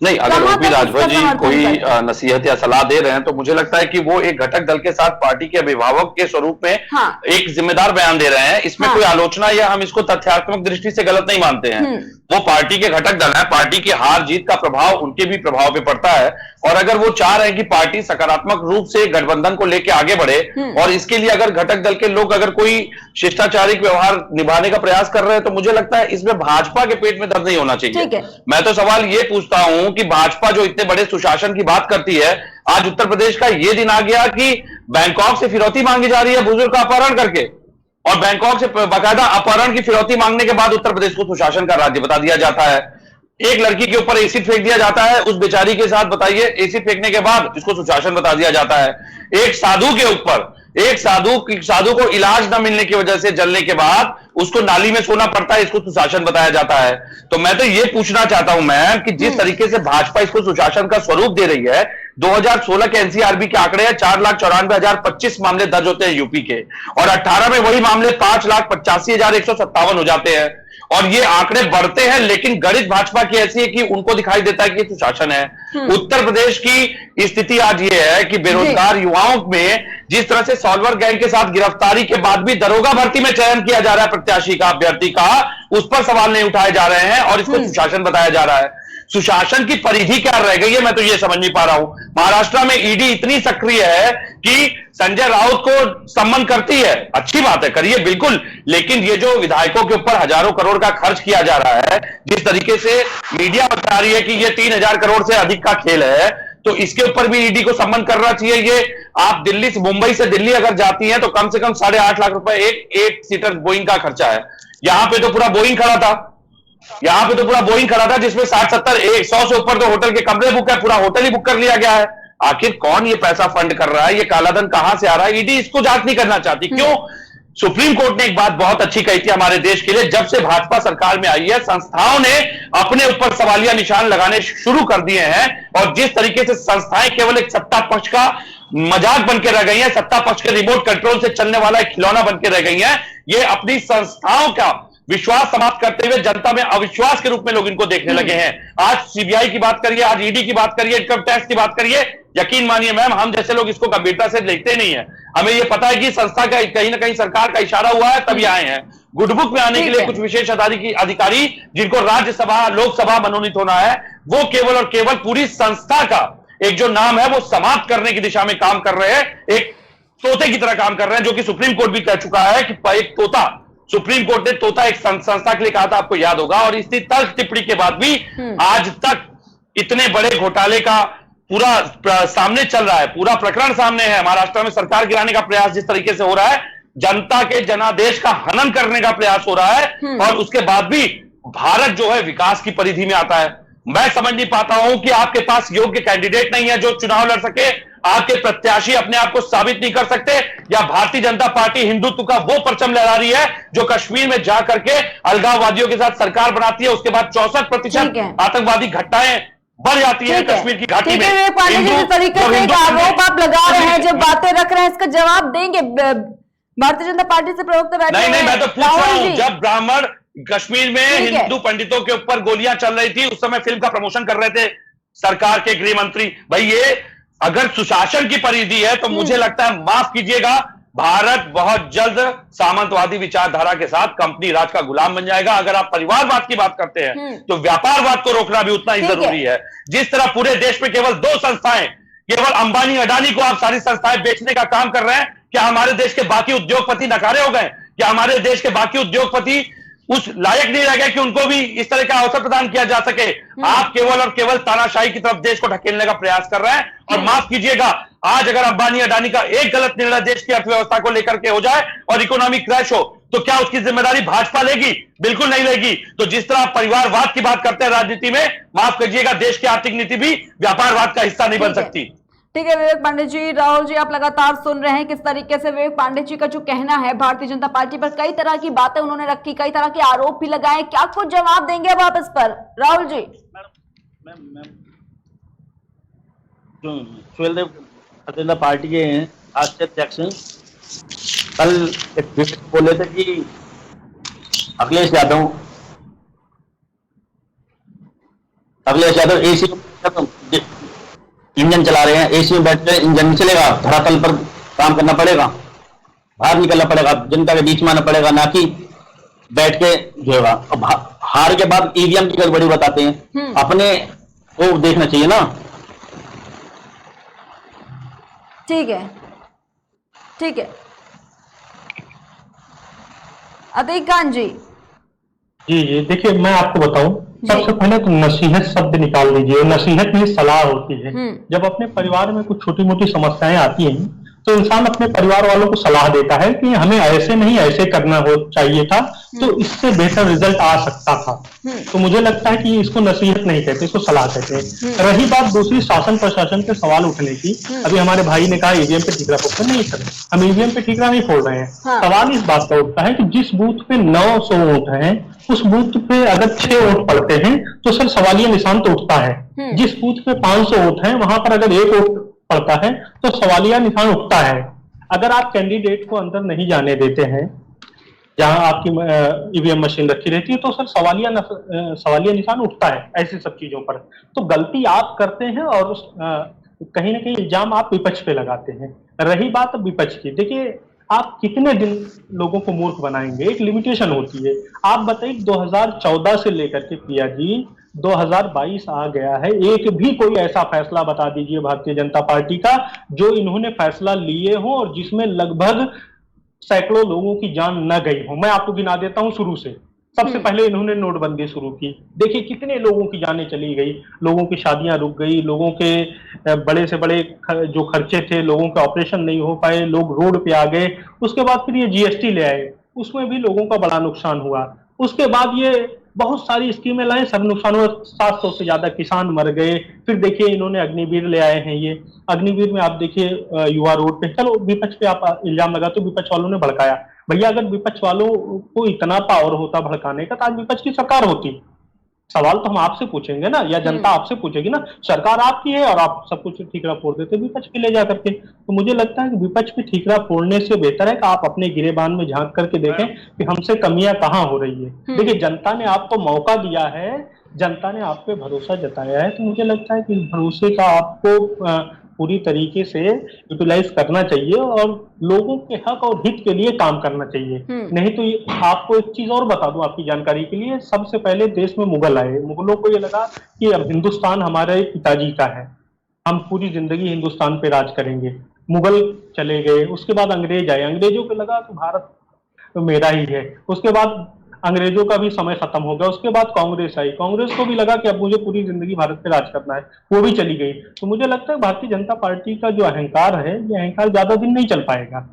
S2: नहीं, अगर
S1: कहाँ
S2: ओपी
S1: तक
S2: राजभर
S1: इसका
S2: जी
S1: समर्थन
S2: कोई
S1: करते हैं?
S2: नसीहत या सलाह दे रहे हैं तो मुझे लगता है कि वो एक घटक दल के साथ पार्टी के अभिभावक के स्वरूप में
S1: हाँ।
S2: एक जिम्मेदार बयान दे रहे हैं। इसमें
S1: हाँ।
S2: कोई आलोचना या हम इसको तथ्यात्मक दृष्टि से गलत नहीं मानते हैं। वो पार्टी के घटक दल है, पार्टी की हार जीत का प्रभाव उनके भी प्रभाव पे पड़ता है। और अगर वो चाह रहे हैं कि पार्टी सकारात्मक रूप से गठबंधन को लेकर आगे बढ़े, और इसके लिए अगर घटक दल के लोग अगर कोई शिष्टाचारिक व्यवहार निभाने का प्रयास कर रहे हैं, तो मुझे लगता है इसमें भाजपा के पेट में दर्द नहीं होना
S1: ठीक
S2: चाहिए।
S1: है।
S2: मैं तो सवाल ये पूछता हूं कि भाजपा जो इतने बड़े सुशासन की बात करती है, आज उत्तर प्रदेश का ये दिन आ गया कि बैंकॉक से फिरौती मांगी जा रही है बुजुर्ग का अपहरण करके, और बैंकॉक से बाकायदा अपहरण की फिरौती मांगने के बाद उत्तर प्रदेश को सुशासन का राज्य बता दिया जाता है। एक लड़की के ऊपर एसिड फेंक दिया जाता है, उस बेचारी के साथ बताइए, एसिड फेंकने के बाद इसको सुशासन बता दिया जाता है। एक साधु के ऊपर, एक साधु को इलाज न मिलने की वजह से जलने के बाद उसको नाली में सोना पड़ता है, इसको सुशासन बताया जाता है। तो मैं तो ये पूछना चाहता हूं मैं कि जिस तरीके से भाजपा इसको सुशासन का स्वरूप दे रही है, 2016 के एनसीआरबी के आंकड़े हैं 4,94,025 मामले दर्ज होते हैं यूपी के, और 18 में वही मामले 5,85,157 हो जाते हैं। और ये आंकड़े बढ़ते हैं, लेकिन गणित भाजपा की ऐसी है कि उनको दिखाई देता है कि सुशासन है। उत्तर प्रदेश की स्थिति आज ये है कि बेरोजगार युवाओं में जिस तरह से सॉल्वर गैंग के साथ गिरफ्तारी के बाद भी दरोगा भर्ती में चयन किया जा रहा है प्रत्याशी का, अभ्यर्थी का, उस पर सवाल नहीं उठाए जा रहे हैं और इसको सुशासन बताया जा रहा है। सुशासन की परिधि क्या रह गई है, मैं तो ये समझ नहीं पा रहा हूं। महाराष्ट्र में ईडी इतनी सक्रिय है कि संजय राउत को सम्मान करती है, अच्छी बात है, करिए बिल्कुल, लेकिन ये जो विधायकों के ऊपर हजारों करोड़ का खर्च किया जा रहा है, जिस तरीके से मीडिया बता रही है कि ये 3,000 करोड़ से अधिक का खेल है, तो इसके ऊपर भी ईडी को सम्मान करना चाहिए। ये आप दिल्ली से, मुंबई से दिल्ली अगर जाती हैं तो कम से कम 8.5 लाख रुपए एक सीटर बोइंग का खर्चा है। यहां पे तो पूरा बोइंग खड़ा था, जिसमें 60-70-100 से ऊपर तो होटल के कमरे बुक है, पूरा होटल ही बुक कर लिया गया है। आखिर कौन ये पैसा फंड कर रहा है, ये कालाधन कहां से आ रहा है? ईडी इसको जांच नहीं करना चाहती, क्यों? सुप्रीम कोर्ट ने एक बात बहुत अच्छी कही थी हमारे देश के लिए, जब से भाजपा सरकार में आई है, संस्थाओं ने अपने ऊपर सवालिया निशान लगाने शुरू कर दिए हैं, और जिस तरीके से संस्थाएं केवल एक सत्ता पक्ष का मजाक बन के रह गई हैं, सत्ता पक्ष के रिमोट कंट्रोल से चलने वाला एक खिलौना बन के रह गई हैं, ये अपनी संस्थाओं का विश्वास समाप्त करते हुए जनता में अविश्वास के रूप में लोग इनको देखने लगे हैं। आज सीबीआई की बात करिए, आज ईडी की बात करिए, इनकम टैक्स की बात करिए, यकीन मानिए मैम, हम जैसे लोग इसको गंभीरता से लेते नहीं है। हमें यह पता है कि संस्था का कहीं ना कहीं सरकार का इशारा हुआ है तभी आए हैं। गुडबुक में आने के लिए कुछ विशेष अधिकारी जिनको राज्यसभा लोकसभा मनोनीत होना है, वो केवल और केवल पूरी संस्था का एक जो नाम है वो समाप्त करने की दिशा में काम कर रहे हैं, एक तोते की तरह काम कर रहे हैं, जो कि सुप्रीम कोर्ट भी कह चुका है कि एक तोता, सुप्रीम कोर्ट ने तोता एक संस्था के लिए कहा था, आपको याद होगा, और इसी तर्क टिप्पणी के बाद भी आज तक इतने बड़े घोटाले का पूरा सामने चल रहा है, पूरा प्रकरण सामने है। महाराष्ट्र में सरकार गिराने का प्रयास जिस तरीके से हो रहा है, जनता के जनादेश का हनन करने का प्रयास हो रहा है, और उसके बाद भी भारत जो है विकास की परिधि में आता है। मैं समझ नहीं पाता हूं कि आपके पास योग्य कैंडिडेट नहीं है जो चुनाव लड़ सके, आपके प्रत्याशी अपने आप को साबित नहीं कर सकते, या भारतीय जनता पार्टी हिंदुत्व का वो परचम लहरा रही है जो कश्मीर में जा करके अलगाववादियों के साथ सरकार बनाती है, उसके बाद 64% आतंकवादी घटनाएं बढ़ जाती है कश्मीर की घाटी में।
S1: विवेक पांडे जी, जिस तरीके से एक आरोप आप लगा रहे हैं, जब बातें रख रहे हैं, इसका जवाब देंगे भारतीय जनता पार्टी से प्रवक्ता बैठे हैं?
S2: नहीं, मैं तो पूछ रहा हूं, जब ब्राह्मण कश्मीर में हिंदू पंडितों के ऊपर गोलियां चल रही थी, उस समय फिल्म का प्रमोशन कर रहे थे सरकार के गृह मंत्री। भाई ये अगर सुशासन की परिधि है तो मुझे लगता है, माफ कीजिएगा, भारत बहुत जल्द सामंतवादी विचारधारा के साथ कंपनी राज का गुलाम बन जाएगा। अगर आप परिवारवाद की बात करते हैं तो व्यापारवाद को रोकना भी उतना ही जरूरी है। जिस तरह पूरे देश में केवल 2 संस्थाएं, केवल अंबानी अडानी को आप सारी संस्थाएं बेचने का काम कर रहे हैं, क्या हमारे देश के बाकी उद्योगपति नकारे हो गए? क्या हमारे देश के बाकी उद्योगपति उस लायक नहीं रह गए कि उनको भी इस तरह का अवसर प्रदान किया जा सके? आप केवल और केवल तानाशाही की तरफ देश को ढकेलने का प्रयास कर रहे हैं। और माफ कीजिएगा, आज अगर अंबानी अडानी का एक गलत निर्णय देश की अर्थव्यवस्था को लेकर के हो जाए और इकोनॉमिक क्रैश हो, तो क्या उसकी जिम्मेदारी भाजपा लेगी? बिल्कुल नहीं लेगी। तो जिस तरह आप परिवारवाद की बात करते हैं राजनीति में, माफ करिएगा, देश की आर्थिक नीति भी व्यापारवाद का हिस्सा नहीं बन सकती।
S1: ठीक है विवेक पांडे जी। राहुल जी, आप लगातार सुन रहे हैं किस तरीके से विवेक पांडे जी का जो कहना है, भारतीय जनता पार्टी पर कई तरह की बातें उन्होंने रखी, कई तरह के आरोप भी लगाए। क्या कुछ जवाब देंगे अब आप इस पर, राहुल जी?
S5: सुहेलदेव जनता पार्टी के राष्ट्रीय अध्यक्ष कल एक विषय बोले थे कि अखिलेश यादव एसी इंजन चला रहे हैं, एसी में बैठ कर इंजन चलेगा, धरातल पर काम करना पड़ेगा, बाहर निकलना पड़ेगा, जनता के बीच में आना पड़ेगा, ना कि बैठ के जो होगा। अब हार के बाद ईवीएम की गड़बड़ी बताते हैं, अपने को देखना चाहिए ना।
S1: ठीक है, ठीक है। अतीक खान जी।
S3: जी देखिए, मैं आपको बताऊं, सबसे पहले तो नसीहत शब्द निकाल लीजिए। नसीहत में सलाह होती है। जब अपने परिवार में कुछ छोटी मोटी समस्याएं आती हैं तो इंसान अपने परिवार वालों को सलाह देता है कि हमें ऐसे नहीं ऐसे करना हो चाहिए था, तो इससे बेहतर रिजल्ट आ सकता था। तो मुझे लगता है कि इसको नसीहत नहीं कहते, इसको सलाह कहते हैं। रही बात दूसरी शासन प्रशासन के सवाल उठने की, अभी हमारे भाई ने कहा ईवीएम पे ठीकरा फोड़ नहीं सर, हम ईवीएम पे ठीकरा नहीं फोड़ रहे हैं। सवाल इस बात का उठता है कि जिस बूथ पे 900 वोट हैं, उस बूथ पे अगर 6 वोट पड़ते हैं तो सर सवालिया निशान तो उठता है। जिस बूथ पे 500 वोट हैं, वहां पर अगर 1 वोट पड़ता है तो सवालिया निशान उठता है। अगर आप कैंडिडेट को अंदर नहीं जाने देते हैं जहां आपकी ईवीएम मशीन रखी रहती है, तो सर सवालिया निशान उठता है ऐसी सब चीजों पर। तो गलती आप करते हैं और कहीं ना कहीं इल्जाम आप विपक्ष पे लगाते हैं। रही बात विपक्ष की, देखिए आप कितने दिन लोगों को मूर्ख बनाएंगे, एक लिमिटेशन होती है। आप बताइए 2014 से लेकर के प्रिया जी 2022 आ गया है, एक भी कोई ऐसा फैसला बता दीजिए भारतीय जनता पार्टी का जो इन्होंने फैसला लिए हो और जिसमें लगभग सैकड़ों लोगों की जान न गई हो। मैं आपको गिना देता हूं शुरू से। सबसे पहले इन्होंने नोटबंदी शुरू की, देखिए कितने लोगों की जानें चली गई, लोगों की शादियां रुक गई, लोगों के बड़े से बड़े जो खर्चे थे, लोगों के ऑपरेशन नहीं हो पाए, लोग रोड पे आ गए। उसके बाद फिर ये जीएसटी ले आए, उसमें भी लोगों का बड़ा नुकसान हुआ। उसके बाद ये बहुत सारी स्कीमें लाए, सब नुकसान हुआ, 700 से ज्यादा किसान मर गए। फिर देखिए इन्होंने अग्निवीर ले आए हैं। ये अग्निवीर में आप देखिए युवा रोड पे, चलो विपक्ष पे आप इल्जाम लगा तो विपक्ष वालों ने भड़काया। भैया अगर विपक्ष वालों को इतना पावर होता भड़काने का तो आज विपक्ष की सरकार होती। सवाल तो हम आपसे पूछेंगे ना, या जनता आपसे पूछेगी ना। सरकार आपकी है और आप सब कुछ ठीकरा फोड़ देते विपक्ष पे ले जा करके। तो मुझे लगता है कि विपक्ष पे ठीकरा फोड़ने से बेहतर है कि आप अपने गिरेबान में झांक करके देखें कि हमसे कमियां कहाँ हो रही है। देखिए जनता ने आपको मौका दिया है, जनता ने आप पे भरोसा जताया है, तो मुझे लगता है कि इस भरोसे का आपको पूरी तरीके से यूटिलाइज करना चाहिए और लोगों के हक और हित के लिए काम करना चाहिए। नहीं तो ये, आपको एक चीज और बता दूं आपकी जानकारी के लिए, सबसे पहले देश में मुगल आए, मुगलों को ये लगा कि अब हिंदुस्तान हमारे पिताजी का है, हम पूरी जिंदगी हिंदुस्तान पे राज करेंगे। मुगल चले गए, उसके बाद अंग्रेज आए, अंग्रेजों को लगा कि भारत तो मेरा ही है। उसके बाद अंग्रेजों का भी समय खत्म हो गया। उसके बाद कांग्रेस आई, कांग्रेस को भी लगा कि अब मुझे पूरी जिंदगी भारत पे राज करना है, वो भी चली गई। तो मुझे लगता है भारतीय जनता पार्टी का जो अहंकार है, ये अहंकार ज्यादा दिन नहीं चल पाएगा।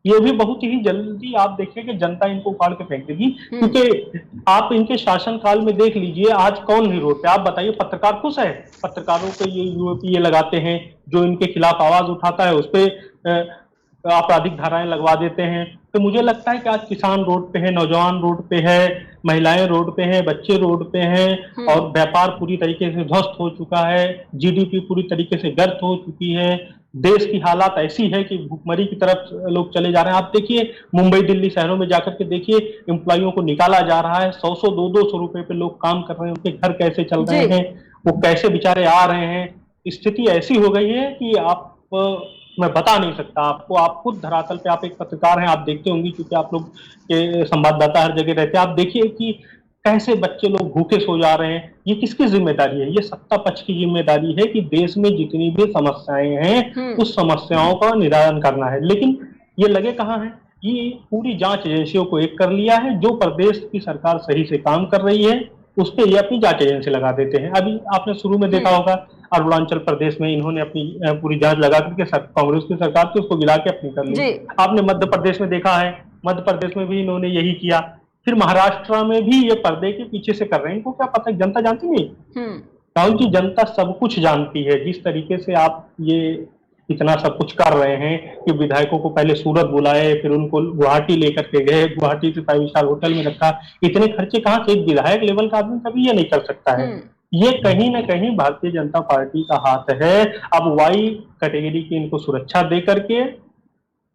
S3: ये भी बहुत ही जल्दी आप देखिए कि जनता इनको उखाड़ के फेंक देगी। क्योंकि आप इनके शासनकाल में देख लीजिए आज कौन ही रोड पे, आप बताइए पत्रकार खुश है? पत्रकारों को ये यूएपीए लगाते हैं, जो इनके खिलाफ आवाज उठाता है उस पर आपराधिक धाराएं लगवा देते हैं। तो मुझे लगता है कि आज किसान रोड पे है, नौजवान रोड पे है, महिलाएं रोड पे हैं, बच्चे रोड पे हैं और व्यापार पूरी तरीके से ध्वस्त हो चुका है, जीडीपी पूरी तरीके से गर्त हो चुकी है। देश की हालात ऐसी है कि भूखमरी की तरफ लोग चले जा रहे हैं। आप देखिए मुंबई दिल्ली शहरों में जाकर के देखिए, एम्प्लॉइयों को निकाला जा रहा है, 100-100 200 रुपए पे लोग काम कर रहे हैं, उनके घर कैसे चल रहे हैं, वो कैसे बेचारे आ रहे हैं। स्थिति ऐसी हो गई है कि आप मैं बता नहीं सकता आपको। आप खुद धरातल पे, आप एक पत्रकार हैं, आप देखते होंगे क्योंकि आप लोग के संवाददाता हर जगह रहते हैं। आप देखिए कि कैसे बच्चे लोग भूखे सो जा रहे हैं। ये किसकी जिम्मेदारी है? ये सत्ता पक्ष की जिम्मेदारी है कि देश में जितनी भी समस्याएं हैं उस समस्याओं का निदान करना है। लेकिन ये लगे कहाँ है? ये पूरी जांच एजेंसियों को एक कर लिया है। जो प्रदेश की सरकार सही से काम कर रही है उस पर ये अपनी जांच एजेंसी लगा देते हैं। अभी आपने शुरू में देखा होगा अरुणाचल प्रदेश में इन्होंने अपनी पूरी जांच लगा करके कांग्रेस की सरकार थी उसको गिरा के अपनी कर ली। आपने मध्य प्रदेश में देखा है मध्य प्रदेश में भी इन्होंने यही किया, फिर महाराष्ट्र में भी ये पर्दे के पीछे से कर रहे हैं। इनको क्या पता, जनता जानती नहीं। राहुल जी, जनता सब कुछ जानती है। जिस तरीके से आप ये इतना सब कुछ कर रहे हैं कि विधायकों को पहले सूरत बुलाए, फिर उनको गुवाहाटी लेकर के गए, गुवाहाटी से 5 स्टार होटल में रखा, इतने खर्चे कहाँ से, एक विधायक लेवल का आदमी कभी ये नहीं कर सकता है। ये कहीं ना कहीं भारतीय जनता पार्टी का हाथ है। अब वाई कैटेगरी की इनको सुरक्षा दे करके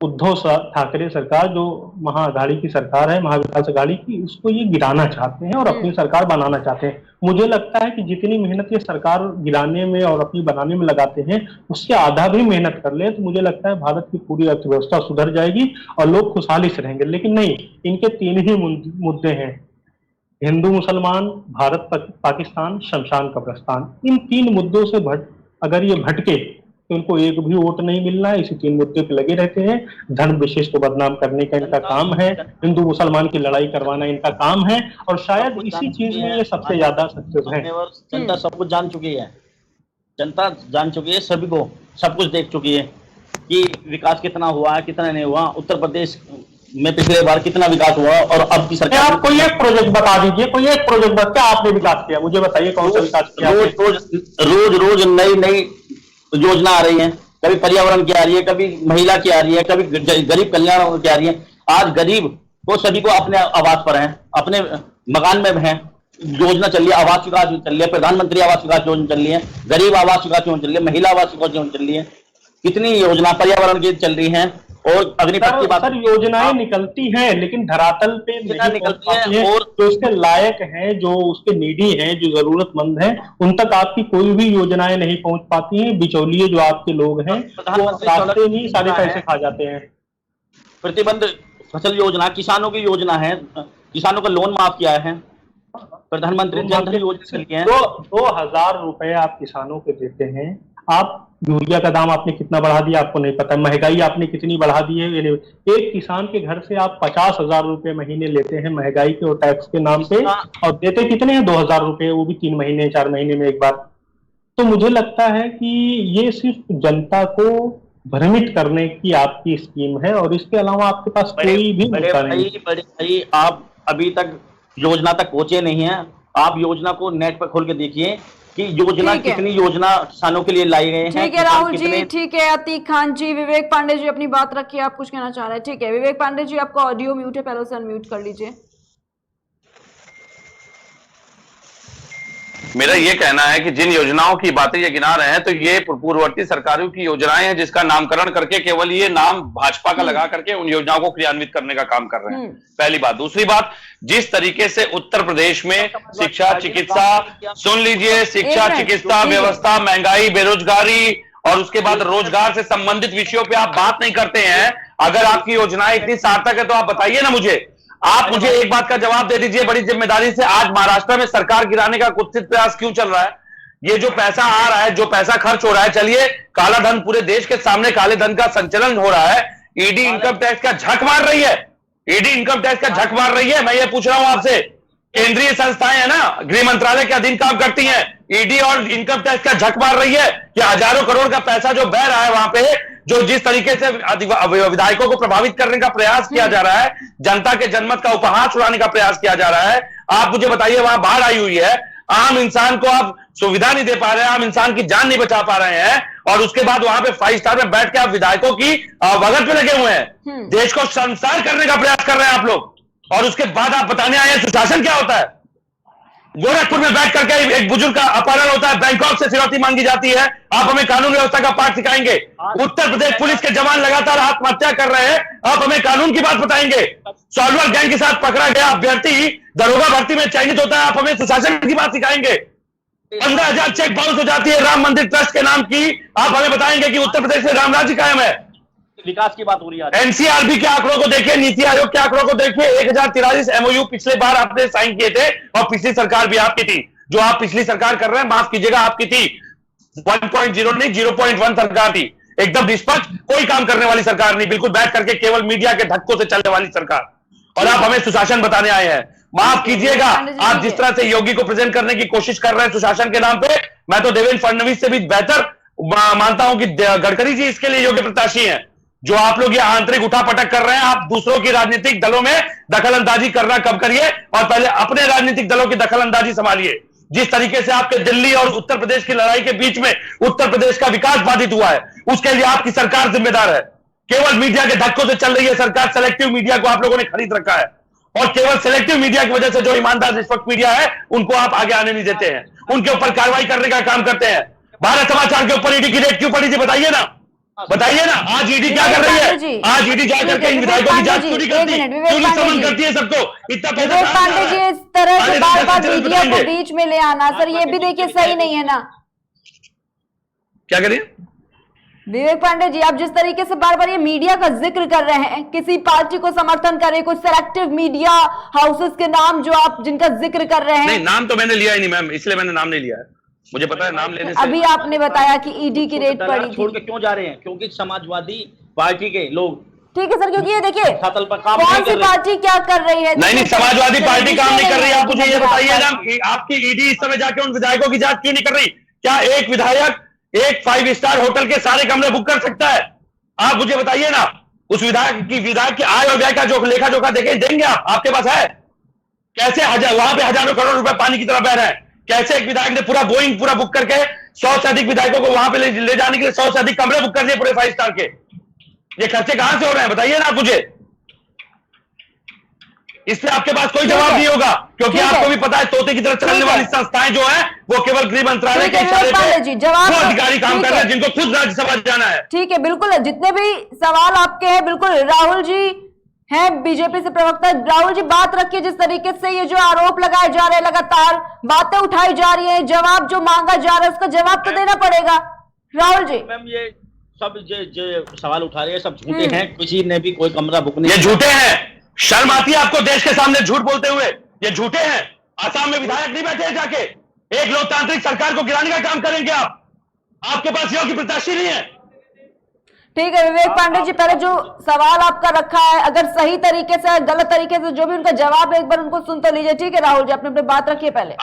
S3: उद्धव ठाकरे सरकार, जो महाअघाड़ी की सरकार है, महाविकास अघाड़ी की, उसको ये गिराना चाहते हैं और अपनी सरकार बनाना चाहते हैं। मुझे लगता है कि जितनी मेहनत ये सरकार गिराने में और अपनी बनाने में लगाते हैं, उससे आधा भी मेहनत कर ले तो मुझे लगता है भारत की पूरी अर्थव्यवस्था सुधर जाएगी और लोग खुशहाली से रहेंगे। लेकिन नहीं, इनके 3 ही मुद्दे हैं, हिंदू मुसलमान, भारत पाकिस्तान, शमशान कब्रिस्तान। इन 3 मुद्दों से अगर ये भटके तो उनको एक भी वोट नहीं मिलना है। इसी 3 मुद्दे पे लगे रहते हैं। धर्म विशेष को बदनाम करने का इनका काम है, हिंदू मुसलमान की लड़ाई करवाना इनका काम है, और शायद इसी चीज में ये सबसे ज्यादा सक्सेस है।
S5: जनता सब कुछ जान चुकी है, जनता जान चुकी है, सभी को सब कुछ देख चुकी है कि विकास कितना हुआ है, कितना नहीं हुआ। उत्तर प्रदेश में पिछले बार कितना विकास हुआ और अब की सरकार।
S3: आप कोई एक प्रोजेक्ट बता दीजिए, कोई एक प्रोजेक्ट क्या आपने विकास किया, मुझे बताइए कौन सा विकास किया।
S5: रोज नई योजना आ रही है, कभी पर्यावरण की आ रही है, कभी महिला की आ रही है, कभी गरीब कल्याण की आ रही है। आज गरीब को सभी को अपने आवास पर है, अपने मकान में है, योजना चल रही है, आवास विकास चल रही है, प्रधानमंत्री आवास विकास योजना चल रही है, गरीब आवास विकास योजना चल रही है, महिला आवास विकास योजना चल रही है, कितनी योजना पर्यावरण की चल रही है। और अग्निपथ की बात,
S3: सर योजनाएं निकलती हैं लेकिन धरातल पे नहीं निकलती हैं, और जो उसके लायक हैं, जो उसके नीडी हैं, जो जरूरतमंद हैं, उन तक आपकी कोई भी योजनाएं नहीं पहुंच पाती हैं। बिचौलिए जो आपके लोग हैं वो रास्ते में सारे पैसे खा जाते हैं।
S5: प्रतिबंध फसल योजना किसानों की योजना है, किसानों का लोन माफ किया है, प्रधानमंत्री जन धन योजना के लिए
S3: 2,000 रुपए आप किसानों को देते हैं। आप यूरिया का दाम आपने कितना बढ़ा दिया आपको नहीं पता, महंगाई आपने कितनी बढ़ा दी है। एक किसान के घर से आप 50,000 रुपए महीने लेते हैं महंगाई के और टैक्स के नाम पे, और देते कितने हैं 2,000 रुपए, वो भी 3 महीने 4 महीने में एक बार। तो मुझे लगता है कि ये सिर्फ जनता को भ्रमित करने की आपकी स्कीम है, और इसके अलावा आपके पास कोई भी मुद्दा नहीं।
S5: बड़े भाई, आप अभी तक योजना तक पहुंचे नहीं है। आप योजना को नेट पर खोल के देखिए कि योजना कितनी योजना किसानों के लिए लाई गए हैं।
S1: ठीक है राहुल जी, ठीक है। अतीक खान जी, विवेक पांडे जी अपनी बात रखिए, आप कुछ कहना चाह रहे हैं। ठीक है विवेक पांडे जी, आपका ऑडियो म्यूट है, पहले उसे अनम्यूट कर लीजिए।
S2: मेरा ये कहना है कि जिन योजनाओं की बातें ये गिना रहे हैं तो ये पूर्ववर्ती सरकारों की योजनाएं हैं, जिसका नामकरण करके केवल ये नाम भाजपा का लगा करके उन योजनाओं को क्रियान्वित करने का काम कर रहे हैं। पहली बात। दूसरी बात, जिस तरीके से उत्तर प्रदेश में शिक्षा, चिकित्सा, सुन लीजिए, शिक्षा, चिकित्सा व्यवस्था, महंगाई, बेरोजगारी और उसके बाद रोजगार से संबंधित विषयों पे आप बात नहीं करते हैं। अगर आपकी योजनाएं इतनी सार्थक है तो आप बताइए ना मुझे। आप मुझे एक बात का जवाब दे दीजिए बड़ी जिम्मेदारी से, आज महाराष्ट्र में सरकार गिराने का कुत्सित प्रयास क्यों चल रहा है? ये जो पैसा आ रहा है, जो पैसा खर्च हो रहा है, चलिए काला धन पूरे देश के सामने काले धन का संचलन हो रहा है, ईडी इनकम टैक्स का झक मार रही है, ईडी इनकम टैक्स का झक मार रही है। मैं ये पूछ रहा हूं आपसे, केंद्रीय संस्थाएं है ना, गृह मंत्रालय के अधीन काम करती हैं, ईडी और इनकम टैक्स का झक मार रही है कि हजारों करोड़ का पैसा जो बह रहा है वहां पे, जो जिस तरीके से विधायकों को प्रभावित करने का प्रयास किया जा रहा है, जनता के जनमत का उपहार छुड़ाने का प्रयास किया जा रहा है। आप मुझे बताइए, वहां बाढ़ आई हुई है, आम इंसान को आप सुविधा नहीं दे पा रहे हैं, आम इंसान की जान नहीं बचा पा रहे हैं, और उसके बाद वहां पे 5 स्टार में बैठ के आप विधायकों की वगत पे लगे हुए हैं, देश को शर्मसार करने का प्रयास कर रहे हैं आप लोग। और उसके बाद आप बताने आए हैं सुशासन क्या होता है। गोरखपुर में बैठ करके एक बुजुर्ग का अपहरण होता है, बैंकॉक से फिरौती मांगी जाती है, आप हमें कानून व्यवस्था का पाठ सिखाएंगे। उत्तर प्रदेश पुलिस के जवान लगातार आत्महत्या कर रहे हैं, आप हमें कानून की बात बताएंगे। सॉल्वर गैंग के साथ पकड़ा गया अभ्यर्थी दरोगा भर्ती में चयनित होता है, आप हमें सुशासन की बात सिखाएंगे। 15,000 चेक बाउंस हो जाती है राम मंदिर ट्रस्ट के नाम की, आप हमें बताएंगे कि उत्तर प्रदेश में राम राज्य कायम है।
S5: विकास की बात हो रही है।
S2: एनसीआरबी के आंकड़ों को देखिए, नीति आयोग के आंकड़ों को देखिए, 1043 एमओयू पिछले बार आपने साइन किए थे, और पिछली सरकार भी आपकी थी। जो आप पिछली सरकार कर रहे हैं, माफ कीजिएगा, आपकी थी 1.0 नहीं 0.1 सरकार थी, एकदम निष्पक्ष, कोई काम करने वाली सरकार नहीं, बिल्कुल बैठ करके केवल मीडिया के धक्कों से चलने वाली सरकार। और आप हमें सुशासन बताने आए हैं। माफ कीजिएगा, आप जिस तरह से योगी को प्रेजेंट करने की कोशिश कर रहे हैं सुशासन के नाम पे, मैं तो देवेंद्र फडणवीस से भी बेहतर मानता हूं कि गडकरी जी इसके लिए योग्य प्रत्याशी हैं। जो आप लोग ये आंतरिक उठापटक कर रहे हैं, आप दूसरों की राजनीतिक दलों में दखल अंदाजी करना कम करिए और पहले अपने राजनीतिक दलों की दखल अंदाजी संभालिए। जिस तरीके से आपके दिल्ली और उत्तर प्रदेश की लड़ाई के बीच में उत्तर प्रदेश का विकास बाधित हुआ है, उसके लिए आपकी सरकार जिम्मेदार है। केवल मीडिया के धक्कों से चल रही है सरकार। सेलेक्टिव मीडिया को आप लोगों ने खरीद रखा है और केवल सेलेक्टिव मीडिया की वजह से जो ईमानदार निष्पक्ष मीडिया है उनको आप आगे आने नहीं देते हैं, उनके ऊपर कार्रवाई करने का काम करते हैं। भारत समाचार के ऊपर ईडी की रेड क्यों पड़ी थी, बताइए ना, बताइए ना। आज ईडी क्या कर रही है? आज ईडी जाकर के इन विधायकों की जांच क्यों नहीं करती, क्यों नहीं समन करती है सबको? इतना पैसा
S1: विवेक पांडे जी, इस तरह से बार बार मीडिया को बीच में ले आना सर, ये भी देखिए सही नहीं है ना।
S2: क्या करिए
S1: विवेक पांडे जी, आप जिस तरीके से बार बार ये मीडिया का जिक्र कर रहे हैं, किसी पार्टी को समर्थन कर रहे हैं, कुछ सेलेक्टिव मीडिया हाउसेस के नाम जो आप जिनका जिक्र कर रहे हैं।
S2: नहीं, नाम तो मैंने लिया ही नहीं मैम, इसलिए मैंने नाम नहीं लिया है। मुझे पता है नाम लेने से।
S1: अभी आपने बताया कि ईडी की रेड पड़ी थी।
S5: छोड़ के क्यों जा रहे हैं? क्योंकि समाजवादी पार्टी के लोग।
S1: ठीक है सर, क्योंकि ये देखिए
S5: धरातल पर काम
S1: कौन सी पार्टी क्या कर रही है।
S2: नहीं, समाजवादी पार्टी काम नहीं कर रही। आप मुझे ये बताइए ना, आपकी ईडी इस समय जाके उन विधायकों की जांच क्यों नहीं कर रही? क्या एक विधायक एक 5 स्टार होटल के सारे कमरे बुक कर सकता है? आप मुझे बताइए ना, उस विधायक की आय और व्यय का जो लेखा जोखा देंगे आप? आपके पास है? कैसे वहां पे हजारों करोड़ रुपए पानी की तरह बह रहे हैं? कैसे एक विधायक ने पूरा बोइंग पूरा बुक करके 100 से अधिक विधायकों को वहां पे ले जाने के लिए 100 से अधिक कमरे बुक कर दिए पूरे 5 स्टार के? ये खर्चे कहां से हो रहे हैं, बताइए ना आप मुझे। इस पे आपके पास कोई जवाब नहीं होगा, क्योंकि आपको भी पता है तोते की तरह चलने वाली संस्थाएं जो है वो केवल गृह मंत्रालय के इशारे पे वो अधिकारी काम कर रहे हैं जिनको खुद राज्यसभा जाना है।
S1: ठीक है, बिल्कुल। जितने भी सवाल आपके हैं, बिल्कुल राहुल जी हैं बीजेपी से प्रवक्ता, राहुल जी बात रखिए। जिस तरीके से ये जो आरोप लगाए जा रहे हैं, लगातार बातें उठाई जा रही है, जवाब जो मांगा जा रहा है उसका जवाब तो देना पड़ेगा। राहुल जी।
S5: मैम, ये सब जो सवाल उठा रहे हैं सब झूठे हैं। किसी ने भी कोई कमरा बुक नहीं।
S2: ये झूठे हैं। शर्म आती है आपको देश के सामने झूठ बोलते हुए? ये झूठे हैं। आसाम में विधायक नहीं बैठे हैं जाके एक लोकतांत्रिक सरकार को गिराने का काम करेंगे आप? आपके पास योग्य प्रत्याशी नहीं है।
S1: ठीक है विवेक पांडे जी, पहले जो सवाल आपका रखा है, अगर सही तरीके से गलत तरीके से जो भी उनका जवाब है एक बार उनको सुन तो लीजिए। ठीक है राहुल जी, अपने अपनी बात रखिए पहले।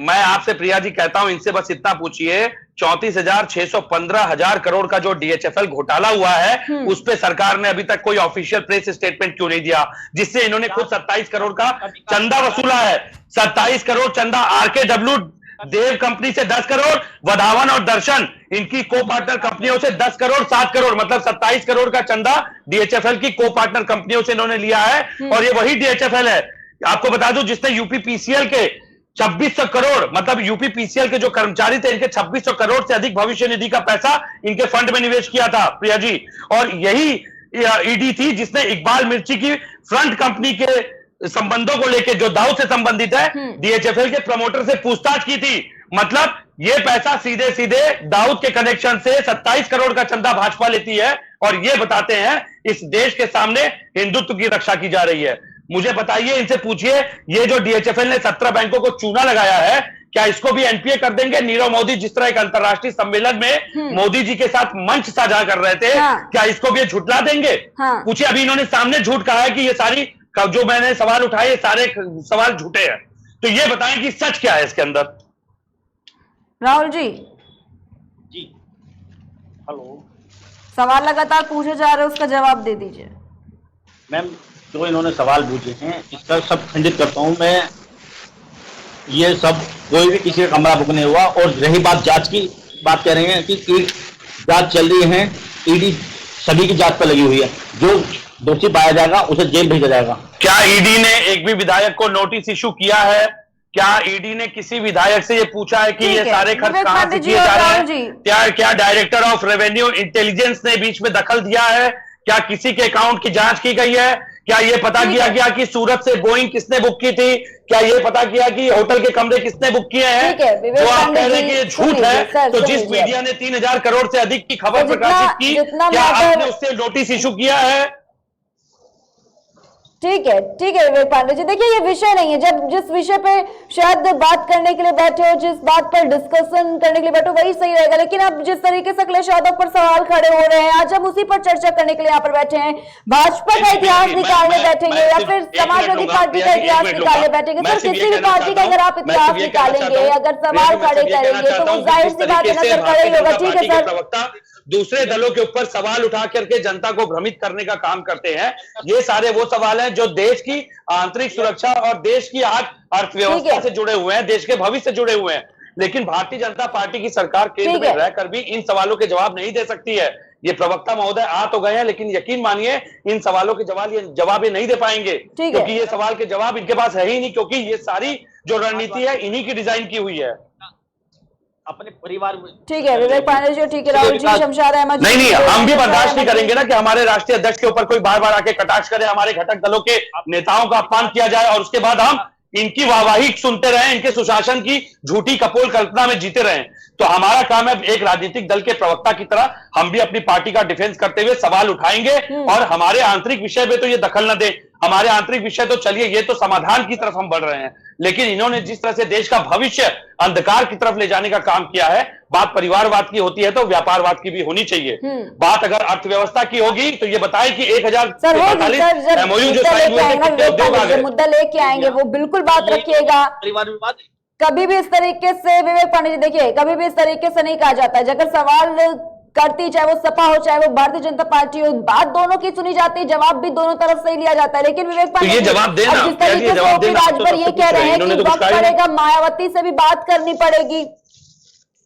S2: मैं आपसे प्रिया जी कहता हूं, इनसे बस इतना पूछिए, 34,615 करोड़ का जो डीएचएफएल घोटाला हुआ है उस पे सरकार ने अभी तक कोई ऑफिशियल प्रेस स्टेटमेंट क्यों नहीं दिया, जिससे इन्होंने खुद 27 करोड़ का चंदा वसूला है। 27 करोड़ चंदा आरकेडब्ल्यू देव कंपनी से 10 करोड़, वधावन और दर्शन इनकी को पार्टनर कंपनियों से 10 करोड़ 7 करोड़, मतलब 27 करोड़ का चंदा डीएचएफएल की को पार्टनर कंपनियों से इन्होंने लिया है। और ये वही डीएचएफएल है, आपको बता दूं, जिसने यूपीपीसीएल के 2600 करोड़, मतलब यूपीपीसीएल के जो कर्मचारी थे इनके 2600 करोड़ से अधिक भविष्य निधि का पैसा इनके फंड में निवेश किया था प्रिया जी। और यही ईडी थी जिसने इकबाल मिर्ची की फ्रंट कंपनी के संबंधों को लेकर जो दाऊ से संबंधित है डीएचएफएल के प्रमोटर से पूछताछ की थी। मतलब ये पैसा सीधे सीधे दाऊद के कनेक्शन से 27 करोड़ का चंदा भाजपा लेती है और ये बताते हैं इस देश के सामने हिंदुत्व की रक्षा की जा रही है। मुझे बताइए, इनसे पूछिए, ये जो डीएचएफएल ने 17 बैंकों को चूना लगाया है, क्या इसको भी एनपीए कर देंगे? नीरव मोदी जिस तरह एक अंतर्राष्ट्रीय सम्मेलन में मोदी जी के साथ मंच साझा कर रहे थे, क्या इसको भी झुठला देंगे? पूछिए, अभी इन्होंने सामने झूठ कहा है कि ये सारी जो मैंने सवाल उठाए ये सारे सवाल झूठे हैं। तो ये बताएं कि सच क्या है इसके अंदर।
S1: राहुल जी
S5: जी
S3: हेलो,
S1: सवाल लगातार पूछे जा रहे हैं, उसका जवाब दे दीजिए।
S5: मैम, जो इन्होंने सवाल पूछे हैं इसका सब खंडित करता हूं मैं। ये सब कोई भी किसी का कमरा बुक नहीं हुआ। और रही बात जांच की, बात कह रहे हैं कि जांच चल रही है, ईडी सभी की जांच पर लगी हुई है, जो दोषी पाया जाएगा उसे जेल भेजा जाएगा।
S2: क्या ईडी ने एक भी विधायक को नोटिस इशू किया है? क्या ईडी ने किसी विधायक से ये पूछा है कि ये सारे खर्च कहां से किए जा रहे हैं? क्या डायरेक्टर ऑफ रेवेन्यू इंटेलिजेंस ने बीच में दखल दिया है? क्या किसी के अकाउंट की जांच की गई है? क्या ये पता किया गया कि सूरत से बोइंग किसने बुक की थी? क्या ये पता किया कि होटल के कमरे किसने बुक किए हैं? जो आप कह रहे हैं कि ये झूठ है, तो जिस मीडिया ने 3000 करोड़ से अधिक की खबर प्रकाशित की, क्या आपने उससे नोटिस इशू किया है?
S1: ठीक है विवेक पांडे जी, देखिए ये विषय नहीं है। जब जिस विषय पे शायद बात करने के लिए बैठे हो, जिस बात पर डिस्कशन करने के लिए बैठे हो, वही सही रहेगा। लेकिन अब जिस तरीके से अखिलेश यादव पर सवाल खड़े हो रहे हैं, आज हम उसी पर चर्चा करने के लिए यहाँ पर बैठे हैं। भाजपा का इतिहास निकालने बैठेंगे या फिर समाजवादी पार्टी का इतिहास निकालने बैठेंगे? सर, किसी भी पार्टी का अगर आप इतिहास निकालेंगे, अगर सवाल खड़े करेंगे तो वो जाहिर सी बात है ना सर, खड़े ही होगा। ठीक है सर,
S2: दूसरे दलों के ऊपर सवाल उठा करके जनता को भ्रमित करने का काम करते हैं। ये सारे वो सवाल हैं जो देश की आंतरिक सुरक्षा और देश की आज अर्थव्यवस्था से जुड़े हुए हैं, देश के भविष्य से जुड़े हुए हैं। लेकिन भारतीय जनता पार्टी की सरकार केंद्र में रहकर भी इन सवालों के जवाब नहीं दे सकती है। ये प्रवक्ता महोदय आ तो गए हैं, लेकिन यकीन मानिए इन सवालों के जवाब ये नहीं दे पाएंगे, क्योंकि ये सवाल के जवाब इनके पास है ही नहीं, क्योंकि ये सारी जो रणनीति है इन्हीं की डिजाइन की हुई है
S5: अपने परिवार में।
S1: ठीक है विवेक पांडे जी, ठीक है राहुल जी, शमशाद अहमद।
S2: नहीं, हम भी बर्दाश्त नहीं करेंगे ना कि हमारे राष्ट्रीय अध्यक्ष के ऊपर कोई बार बार आके कटाक्ष करे, हमारे घटक दलों के नेताओं का अपमान किया जाए और उसके बाद हम इनकी वाहवाही सुनते रहें, इनके सुशासन की झूठी कपोल कल्पना में जीते रहें। तो हमारा काम है एक राजनीतिक दल के प्रवक्ता की तरह हम भी अपनी पार्टी का डिफेंस करते हुए सवाल उठाएंगे और हमारे आंतरिक विषय में तो ये दखल न दे। हमारे आंतरिक विषय तो चलिए, ये तो समाधान की तरफ हम बढ़ रहे हैं, लेकिन इन्होंने जिस तरह से देश का भविष्य अंधकार की तरफ ले जाने का काम किया है, बात परिवारवाद की होती है तो व्यापारवाद की भी होनी चाहिए। बात अगर अर्थव्यवस्था की होगी तो ये बताए कि 1045 एमओयू जो साइन हुए थे, कितने उद्योग आ गए।
S1: मुद्दा लेके आएंगे, वो बिल्कुल बात रखिएगा।
S5: परिवार विवाद
S1: कभी भी इस तरीके से विवेक पांडे जी, देखिए कभी भी इस तरीके से नहीं कहा जाता है। अगर सवाल करती, चाहे वो सपा हो चाहे वो भारतीय जनता पार्टी हो, बात दोनों की सुनी जाती है, जवाब भी दोनों तरफ से ही लिया जाता है। लेकिन विवेक पांडे
S2: ये जवाब देना,
S1: जिस तरीके से ओपी राजभर ये कह रहे हैं कि वक्त पड़ेगा, मायावती से भी बात करनी पड़ेगी,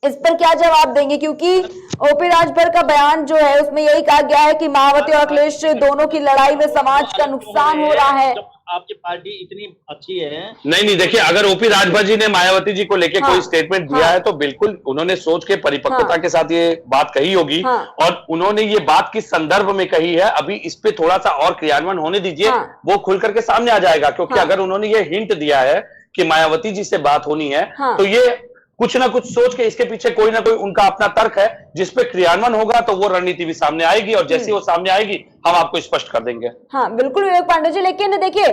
S1: इस पर क्या जवाब देंगे? क्योंकि ओपी राजभर का बयान जो है उसमें यही कहा गया है कि मायावती और अखिलेश दोनों की लड़ाई में समाज का नुकसान हो रहा है।
S5: आपकी पार्टी इतनी अच्छी है।
S2: नहीं, देखिए अगर ओपी राजभर जी ने मायावती जी को लेके कोई स्टेटमेंट दिया है तो बिल्कुल उन्होंने सोच के परिपक्वता के साथ ये बात कही होगी और उन्होंने ये बात किस संदर्भ में कही है, अभी इस पे थोड़ा सा और क्रियान्वयन होने दीजिए, वो खुल करके सामने आ जाएगा। क्योंकि अगर उन्होंने ये हिंट दिया है कि मायावती जी से बात होनी है तो ये कुछ ना कुछ सोच के इसके पीछे कोई ना कोई उनका अपना तर्क है, जिसपे क्रियान्वयन होगा तो वो रणनीति भी सामने आएगी और जैसे वो सामने आएगी हम आपको स्पष्ट कर देंगे।
S1: हाँ बिल्कुल विवेक पांडे जी, लेकिन देखिए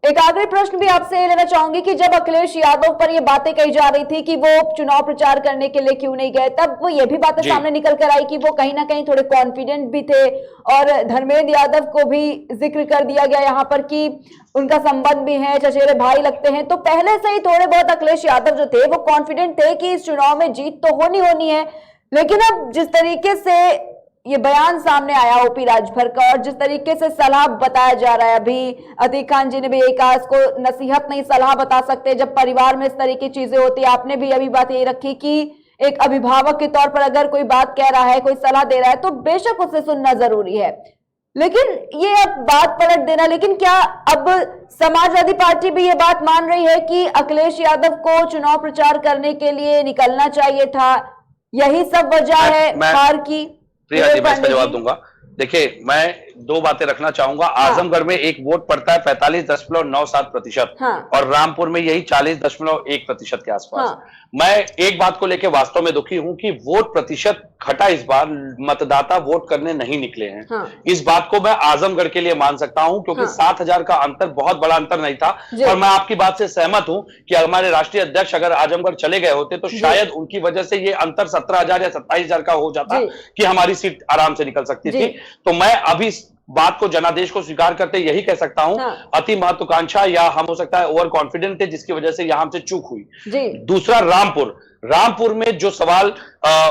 S1: एक आखिरी प्रश्न भी आपसे लेना चाहूंगी कि जब अखिलेश यादव पर ये बातें कही जा रही थी कि वो चुनाव प्रचार करने के लिए क्यों नहीं गए, तब वो ये भी बातें सामने निकल कर आई कि वो कहीं ना कहीं थोड़े कॉन्फिडेंट भी थे और धर्मेंद्र यादव को भी जिक्र कर दिया गया यहाँ पर कि उनका संबंध भी है, चचेरे भाई लगते हैं। तो पहले से ही थोड़े बहुत अखिलेश यादव जो थे वो कॉन्फिडेंट थे कि इस चुनाव में जीत तो होनी है। लेकिन अब जिस तरीके से ये बयान सामने आया ओपी राजभर का और जिस तरीके से सलाह बताया जा रहा है, अभी अतीक खान जी ने भी यही कहा इसको नसीहत नहीं सलाह बता सकते जब परिवार में इस तरह की चीजें होती है। आपने भी अभी बात यही रखी कि एक अभिभावक के तौर पर अगर कोई बात कह रहा है, कोई सलाह दे रहा है तो बेशक उसे सुनना जरूरी है, लेकिन ये अब बात पलट देना। लेकिन क्या अब समाजवादी पार्टी भी ये बात मान रही है कि अखिलेश यादव को चुनाव प्रचार करने के लिए निकलना चाहिए था, यही सब वजह है हार की?
S2: प्रिया जी मैं इसका जवाब दूंगा। देखिए मैं दो बातें रखना चाहूंगा। आजमगढ़ में एक वोट पड़ता है 45.97% और रामपुर में यही 40.1% के आसपास। मैं एक बात को लेकर वास्तव में दुखी हूं कि वोट प्रतिशत घटा, इस बार मतदाता वोट करने नहीं निकले हैं। इस बात को मैं आजमगढ़ के लिए मान सकता हूं क्योंकि 7,000 का अंतर बहुत बड़ा अंतर नहीं था। और मैं आपकी बात से सहमत हूं कि हमारे राष्ट्रीय अध्यक्ष अगर आजमगढ़ चले गए होते तो शायद उनकी वजह से ये अंतर 17,000 या 27,000 का हो जाता कि हमारी सीट आराम से निकल सकती थी। तो मैं अभी बात को जनादेश को स्वीकार करते यही कह सकता हूं अति महत्वाकांक्षा या हम हो सकता है ओवर कॉन्फिडेंट थे जिसकी वजह से यहां से चूक हुई। दूसरा रामपुर में जो सवाल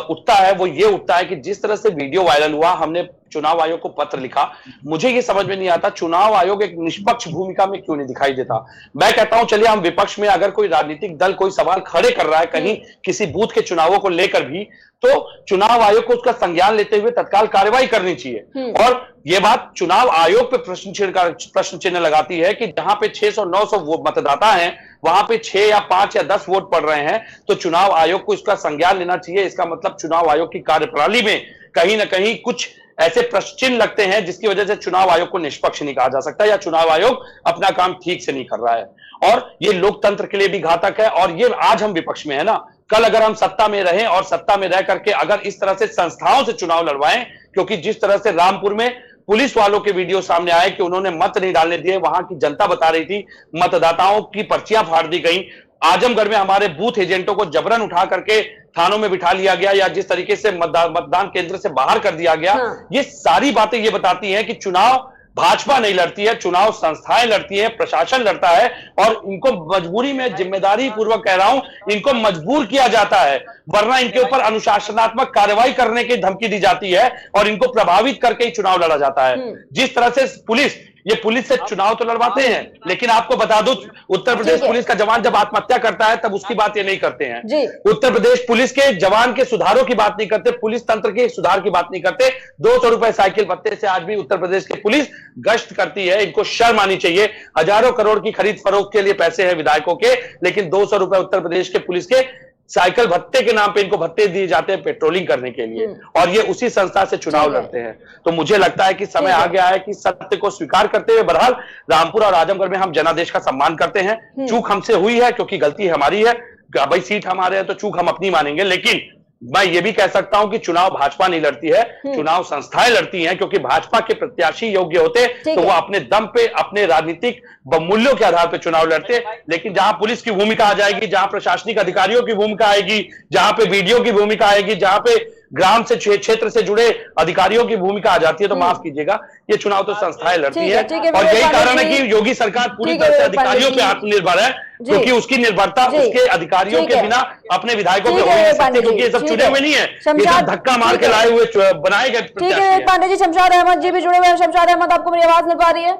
S2: उठता है वो ये उठता है कि जिस तरह से वीडियो वायरल हुआ, हमने चुनाव आयोग को पत्र लिखा, मुझे ये समझ में नहीं आता चुनाव आयोग एक निष्पक्ष भूमिका में क्यों नहीं दिखाई देता। मैं कहता हूं चलिए हम विपक्ष में अगर कोई राजनीतिक दल कोई सवाल खड़े कर रहा है कहीं किसी बूथ के चुनावों को लेकर भी, तो चुनाव आयोग को उसका संज्ञान लेते हुए तत्काल कार्रवाई करनी चाहिए। और यह बात चुनाव आयोग पे प्रश्न चिन्ह लगाती है कि जहां पे 600-900 वो मतदाता हैं वहां पे 6 या 5 या 10 वोट पड़ रहे हैं तो चुनाव आयोग को इसका संज्ञान लेना चाहिए। इसका मतलब चुनाव आयोग की कार्यप्रणाली में कहीं ना कहीं कुछ ऐसे प्रश्न चिन्ह लगते हैं जिसकी वजह से चुनाव आयोग को निष्पक्ष नहीं कहा जा सकता या चुनाव आयोग अपना काम ठीक से नहीं कर रहा है। और ये लोकतंत्र के लिए भी घातक है। और ये आज हम विपक्ष में है ना, कल अगर हम सत्ता में रहें और सत्ता में रह करके अगर इस तरह से संस्थाओं से चुनाव लड़वाएं, क्योंकि जिस तरह से रामपुर में पुलिस वालों के वीडियो सामने आए कि उन्होंने मत नहीं डालने दिए। वहां की जनता बता रही थी मतदाताओं की पर्चियां फाड़ दी गई। आजमगढ़ में हमारे बूथ एजेंटों को जबरन उठा करके थानों में बिठा लिया गया या जिस तरीके से मतदान केंद्र से बाहर कर दिया गया। ये सारी बातें ये बताती हैं कि चुनाव भाजपा नहीं लड़ती है, चुनाव संस्थाएं लड़ती हैं, प्रशासन लड़ता है और इनको मजबूरी में, जिम्मेदारी पूर्वक कह रहा हूं, इनको मजबूर किया जाता है, वरना इनके ऊपर अनुशासनात्मक कार्रवाई करने की धमकी दी जाती है और इनको प्रभावित करके ही चुनाव लड़ा जाता है। जिस तरह से पुलिस से चुनाव तो लड़वाते हैं, लेकिन आपको बता दूं, उत्तर प्रदेश पुलिस का जवान जब आत्महत्या करता है तब उसकी बात ये नहीं करते हैं। उत्तर प्रदेश पुलिस के जवान के सुधारों की बात नहीं करते, पुलिस तंत्र के सुधार की बात नहीं करते। 200 रुपए साइकिल भत्ते से आज भी उत्तर प्रदेश की पुलिस गश्त करती है। इनको शर्म आनी चाहिए। हजारों करोड़ की खरीद फरोख्त के लिए पैसे हैं विधायकों के, लेकिन 200 रुपए उत्तर प्रदेश के पुलिस के साइकिल भत्ते के नाम पे इनको भत्ते दिए जाते हैं पेट्रोलिंग करने के लिए, और ये उसी संस्था से चुनाव लड़ते हैं। तो मुझे लगता है कि समय आ गया है कि सत्य को स्वीकार करते हुए, बहरहाल रामपुर और आजमगढ़ में हम जनादेश का सम्मान करते हैं। चूक हमसे हुई है क्योंकि गलती हमारी है, भाई सीट हमारे है तो चूक हम अपनी मानेंगे, लेकिन मैं ये भी कह सकता हूं कि चुनाव भाजपा नहीं लड़ती है, चुनाव संस्थाएं लड़ती हैं, क्योंकि भाजपा के प्रत्याशी योग्य होते तो वो अपने दम पे, अपने राजनीतिक मूल्यों के आधार पर चुनाव लड़ते। लेकिन जहां पुलिस की भूमिका आ जाएगी, जहां प्रशासनिक अधिकारियों की भूमिका आएगी, जहां पे बीडीओ की भूमिका आएगी, जहां पे ग्राम से क्षेत्र से जुड़े अधिकारियों की भूमिका आ जाती है, तो माफ कीजिएगा, ये चुनाव तो संस्थाएं लड़ती है। और यही कारण है कि योगी सरकार पूरी तरह से अधिकारियों पे आत्मनिर्भर है, क्योंकि उसकी निर्भरता उसके अधिकारियों के बिना अपने विधायकों पे हो नहीं सकती, क्योंकि ये सब चुने हुए नहीं है, ये सब धक्का मार के लाए हुए बनाए गए।
S1: ठीक है पांडे जी, शमशाद अहमद जी भी जुड़े हुए हैं। शमशाद अहमद, आपको मेरी आवाज मिल पा रही है?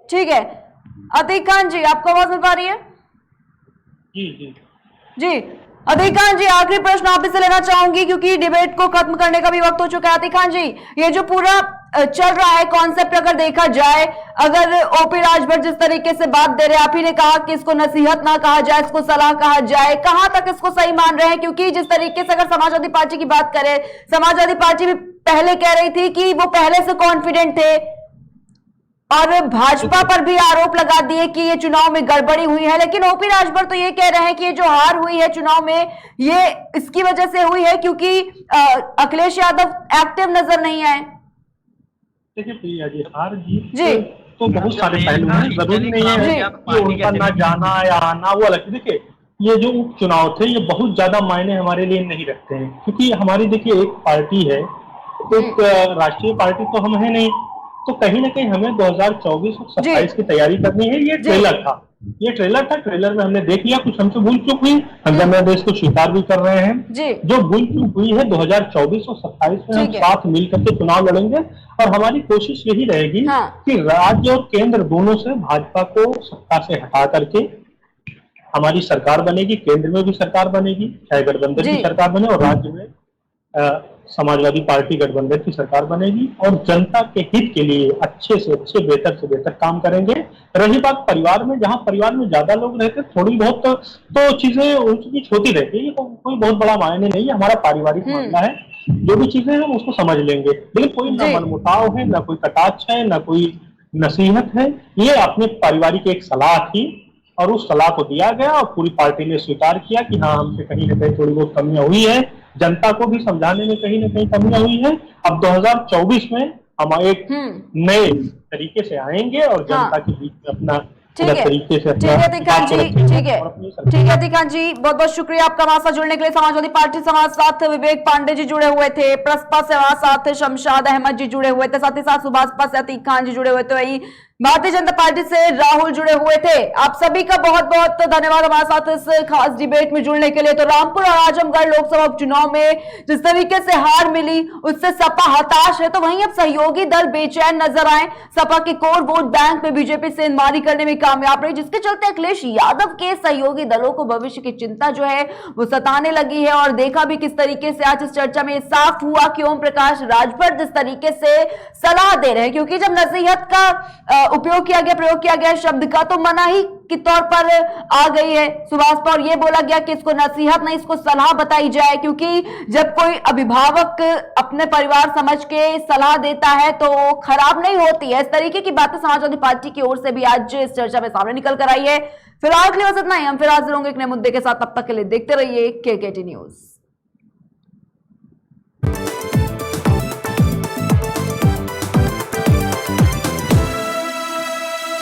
S1: ठीक है, अतीक खान जी, आपको आवाज मिल पा रही है? जी अतीक खान जी, आखिरी प्रश्न आप से लेना चाहूंगी क्योंकि डिबेट को खत्म करने का भी वक्त हो चुका है। अतीक खान जी, ये जो पूरा चल रहा है कॉन्सेप्ट अगर देखा जाए, अगर ओपी राजभर जिस तरीके से बात दे रहे हैं, आप ही ने कहा कि इसको नसीहत ना कहा जाए, इसको सलाह कहा जाए, कहां तक इसको सही मान रहे हैं? क्योंकि जिस तरीके से अगर समाजवादी पार्टी की बात करें, समाजवादी पार्टी भी पहले कह रही थी कि वो पहले से कॉन्फिडेंट थे और भाजपा पर भी आरोप लगा दिए कि ये चुनाव में गड़बड़ी हुई है, लेकिन ओपी राजभर तो ये कह रहे हैं कि ये जो हार हुई है चुनाव में, ये इसकी वजह से हुई है क्योंकि अखिलेश यादव एक्टिव नजर नहीं आए।
S3: देखिए प्रिया जी, हार जीत तो बहुत सारे पहलू हैं, जरूरी नहीं है कि उनका ना जाना या आना वो अलग। देखिए ये जो उपचुनाव थे ये बहुत ज्यादा मायने हमारे लिए नहीं रखते हैं, क्योंकि हमारी देखिए एक पार्टी है, एक राष्ट्रीय पार्टी तो हम है नहीं, तो कहीं ना कहीं हमें 2024 और 27 की तैयारी करनी है। ये ट्रेलर था, ट्रेलर में हमने देख लिया, कुछ हमसे भूल चूक हुई, हम जनादेश को स्वीकार भी कर रहे हैं। जो भूल चूक हुई है 2024 और 27 में हम साथ मिलकर के चुनाव लड़ेंगे, और हमारी कोशिश यही रहेगी कि राज्य और केंद्र दोनों से भाजपा को सत्ता से हटा करके हमारी सरकार बनेगी, केंद्र में भी सरकार बनेगी, चाहे गठबंधन की सरकार बने, और राज्य में समाजवादी पार्टी गठबंधन की सरकार बनेगी, और जनता के हित के लिए अच्छे से अच्छे, बेहतर से बेहतर काम करेंगे। रही बात परिवार में, जहां परिवार में ज्यादा लोग रहते, थोड़ी बहुत तो चीजें उनकी होती रहती है, ये कोई बहुत बड़ा मायने नहीं है, हमारा पारिवारिक मामला है, जो भी चीजें हम उसको समझ लेंगे। लेकिन कोई ना मनमुटाव है, ना कोई कटाक्ष है, ना कोई नसीहत है, ये अपने पारिवारिक एक सलाह थी और उस सलाह को दिया गया और पूरी पार्टी ने स्वीकार किया कि हाँ, हमसे कहीं ना कहीं थोड़ी बहुत कमियां हुई है, जनता को भी समझाने में कहीं ना कहीं कमियां हुई है। अब 2024 में हम एक नए तरीके से आएंगे और जनता के बीच में अपना तरीके से
S1: ठीक है अतीक खान जी, ठीक है अतीक खान जी, बहुत बहुत शुक्रिया आपका हमारे साथ जुड़ने के लिए। समाजवादी पार्टी से हमारे साथ विवेक पांडे जी जुड़े हुए थे, प्रसपा से हमारे साथ शमशाद अहमद जी जुड़े हुए थे, साथ ही साथ सुभाषपा से अतीक खान जी जुड़े हुए थे, वही भारतीय जनता पार्टी से राहुल जुड़े हुए थे। आप सभी का बहुत बहुत धन्यवाद हमारे साथ इस खास डिबेट में जुड़ने के लिए। तो रामपुर और आजमगढ़ लोकसभा उपचुनाव में जिस तरीके से हार मिली उससे सपा हताश है, तो वहीं अब सहयोगी दल बेचैन नजर आए। सपा के कोर वोट बैंक में बीजेपी से इनमारी करने में कामयाब रही, जिसके चलते अखिलेश यादव के सहयोगी दलों को भविष्य की चिंता जो है वो सताने लगी है। और देखा भी किस तरीके से आज इस चर्चा में साफ हुआ कि ओम प्रकाश राजभर जिस तरीके से सलाह दे रहे हैं, क्योंकि जब नसीहत का उपयोग किया गया, प्रयोग किया गया शब्द का, तो मनाही के तौर पर आ गई है सुभाषपा, और यह बोला गया कि इसको नसीहत नहीं, इसको सलाह बताई जाए, क्योंकि जब कोई अभिभावक अपने परिवार समझ के सलाह देता है तो खराब नहीं होती है। इस तरीके की बातें समाजवादी पार्टी की ओर से भी आज इस चर्चा में सामने निकल कर आई है। फिलहाल के लिए बस इतना ही, हम फिर हाजिर होंगे एक नए मुद्दे के साथ, तब तक के लिए देखते रहिए KKT न्यूज।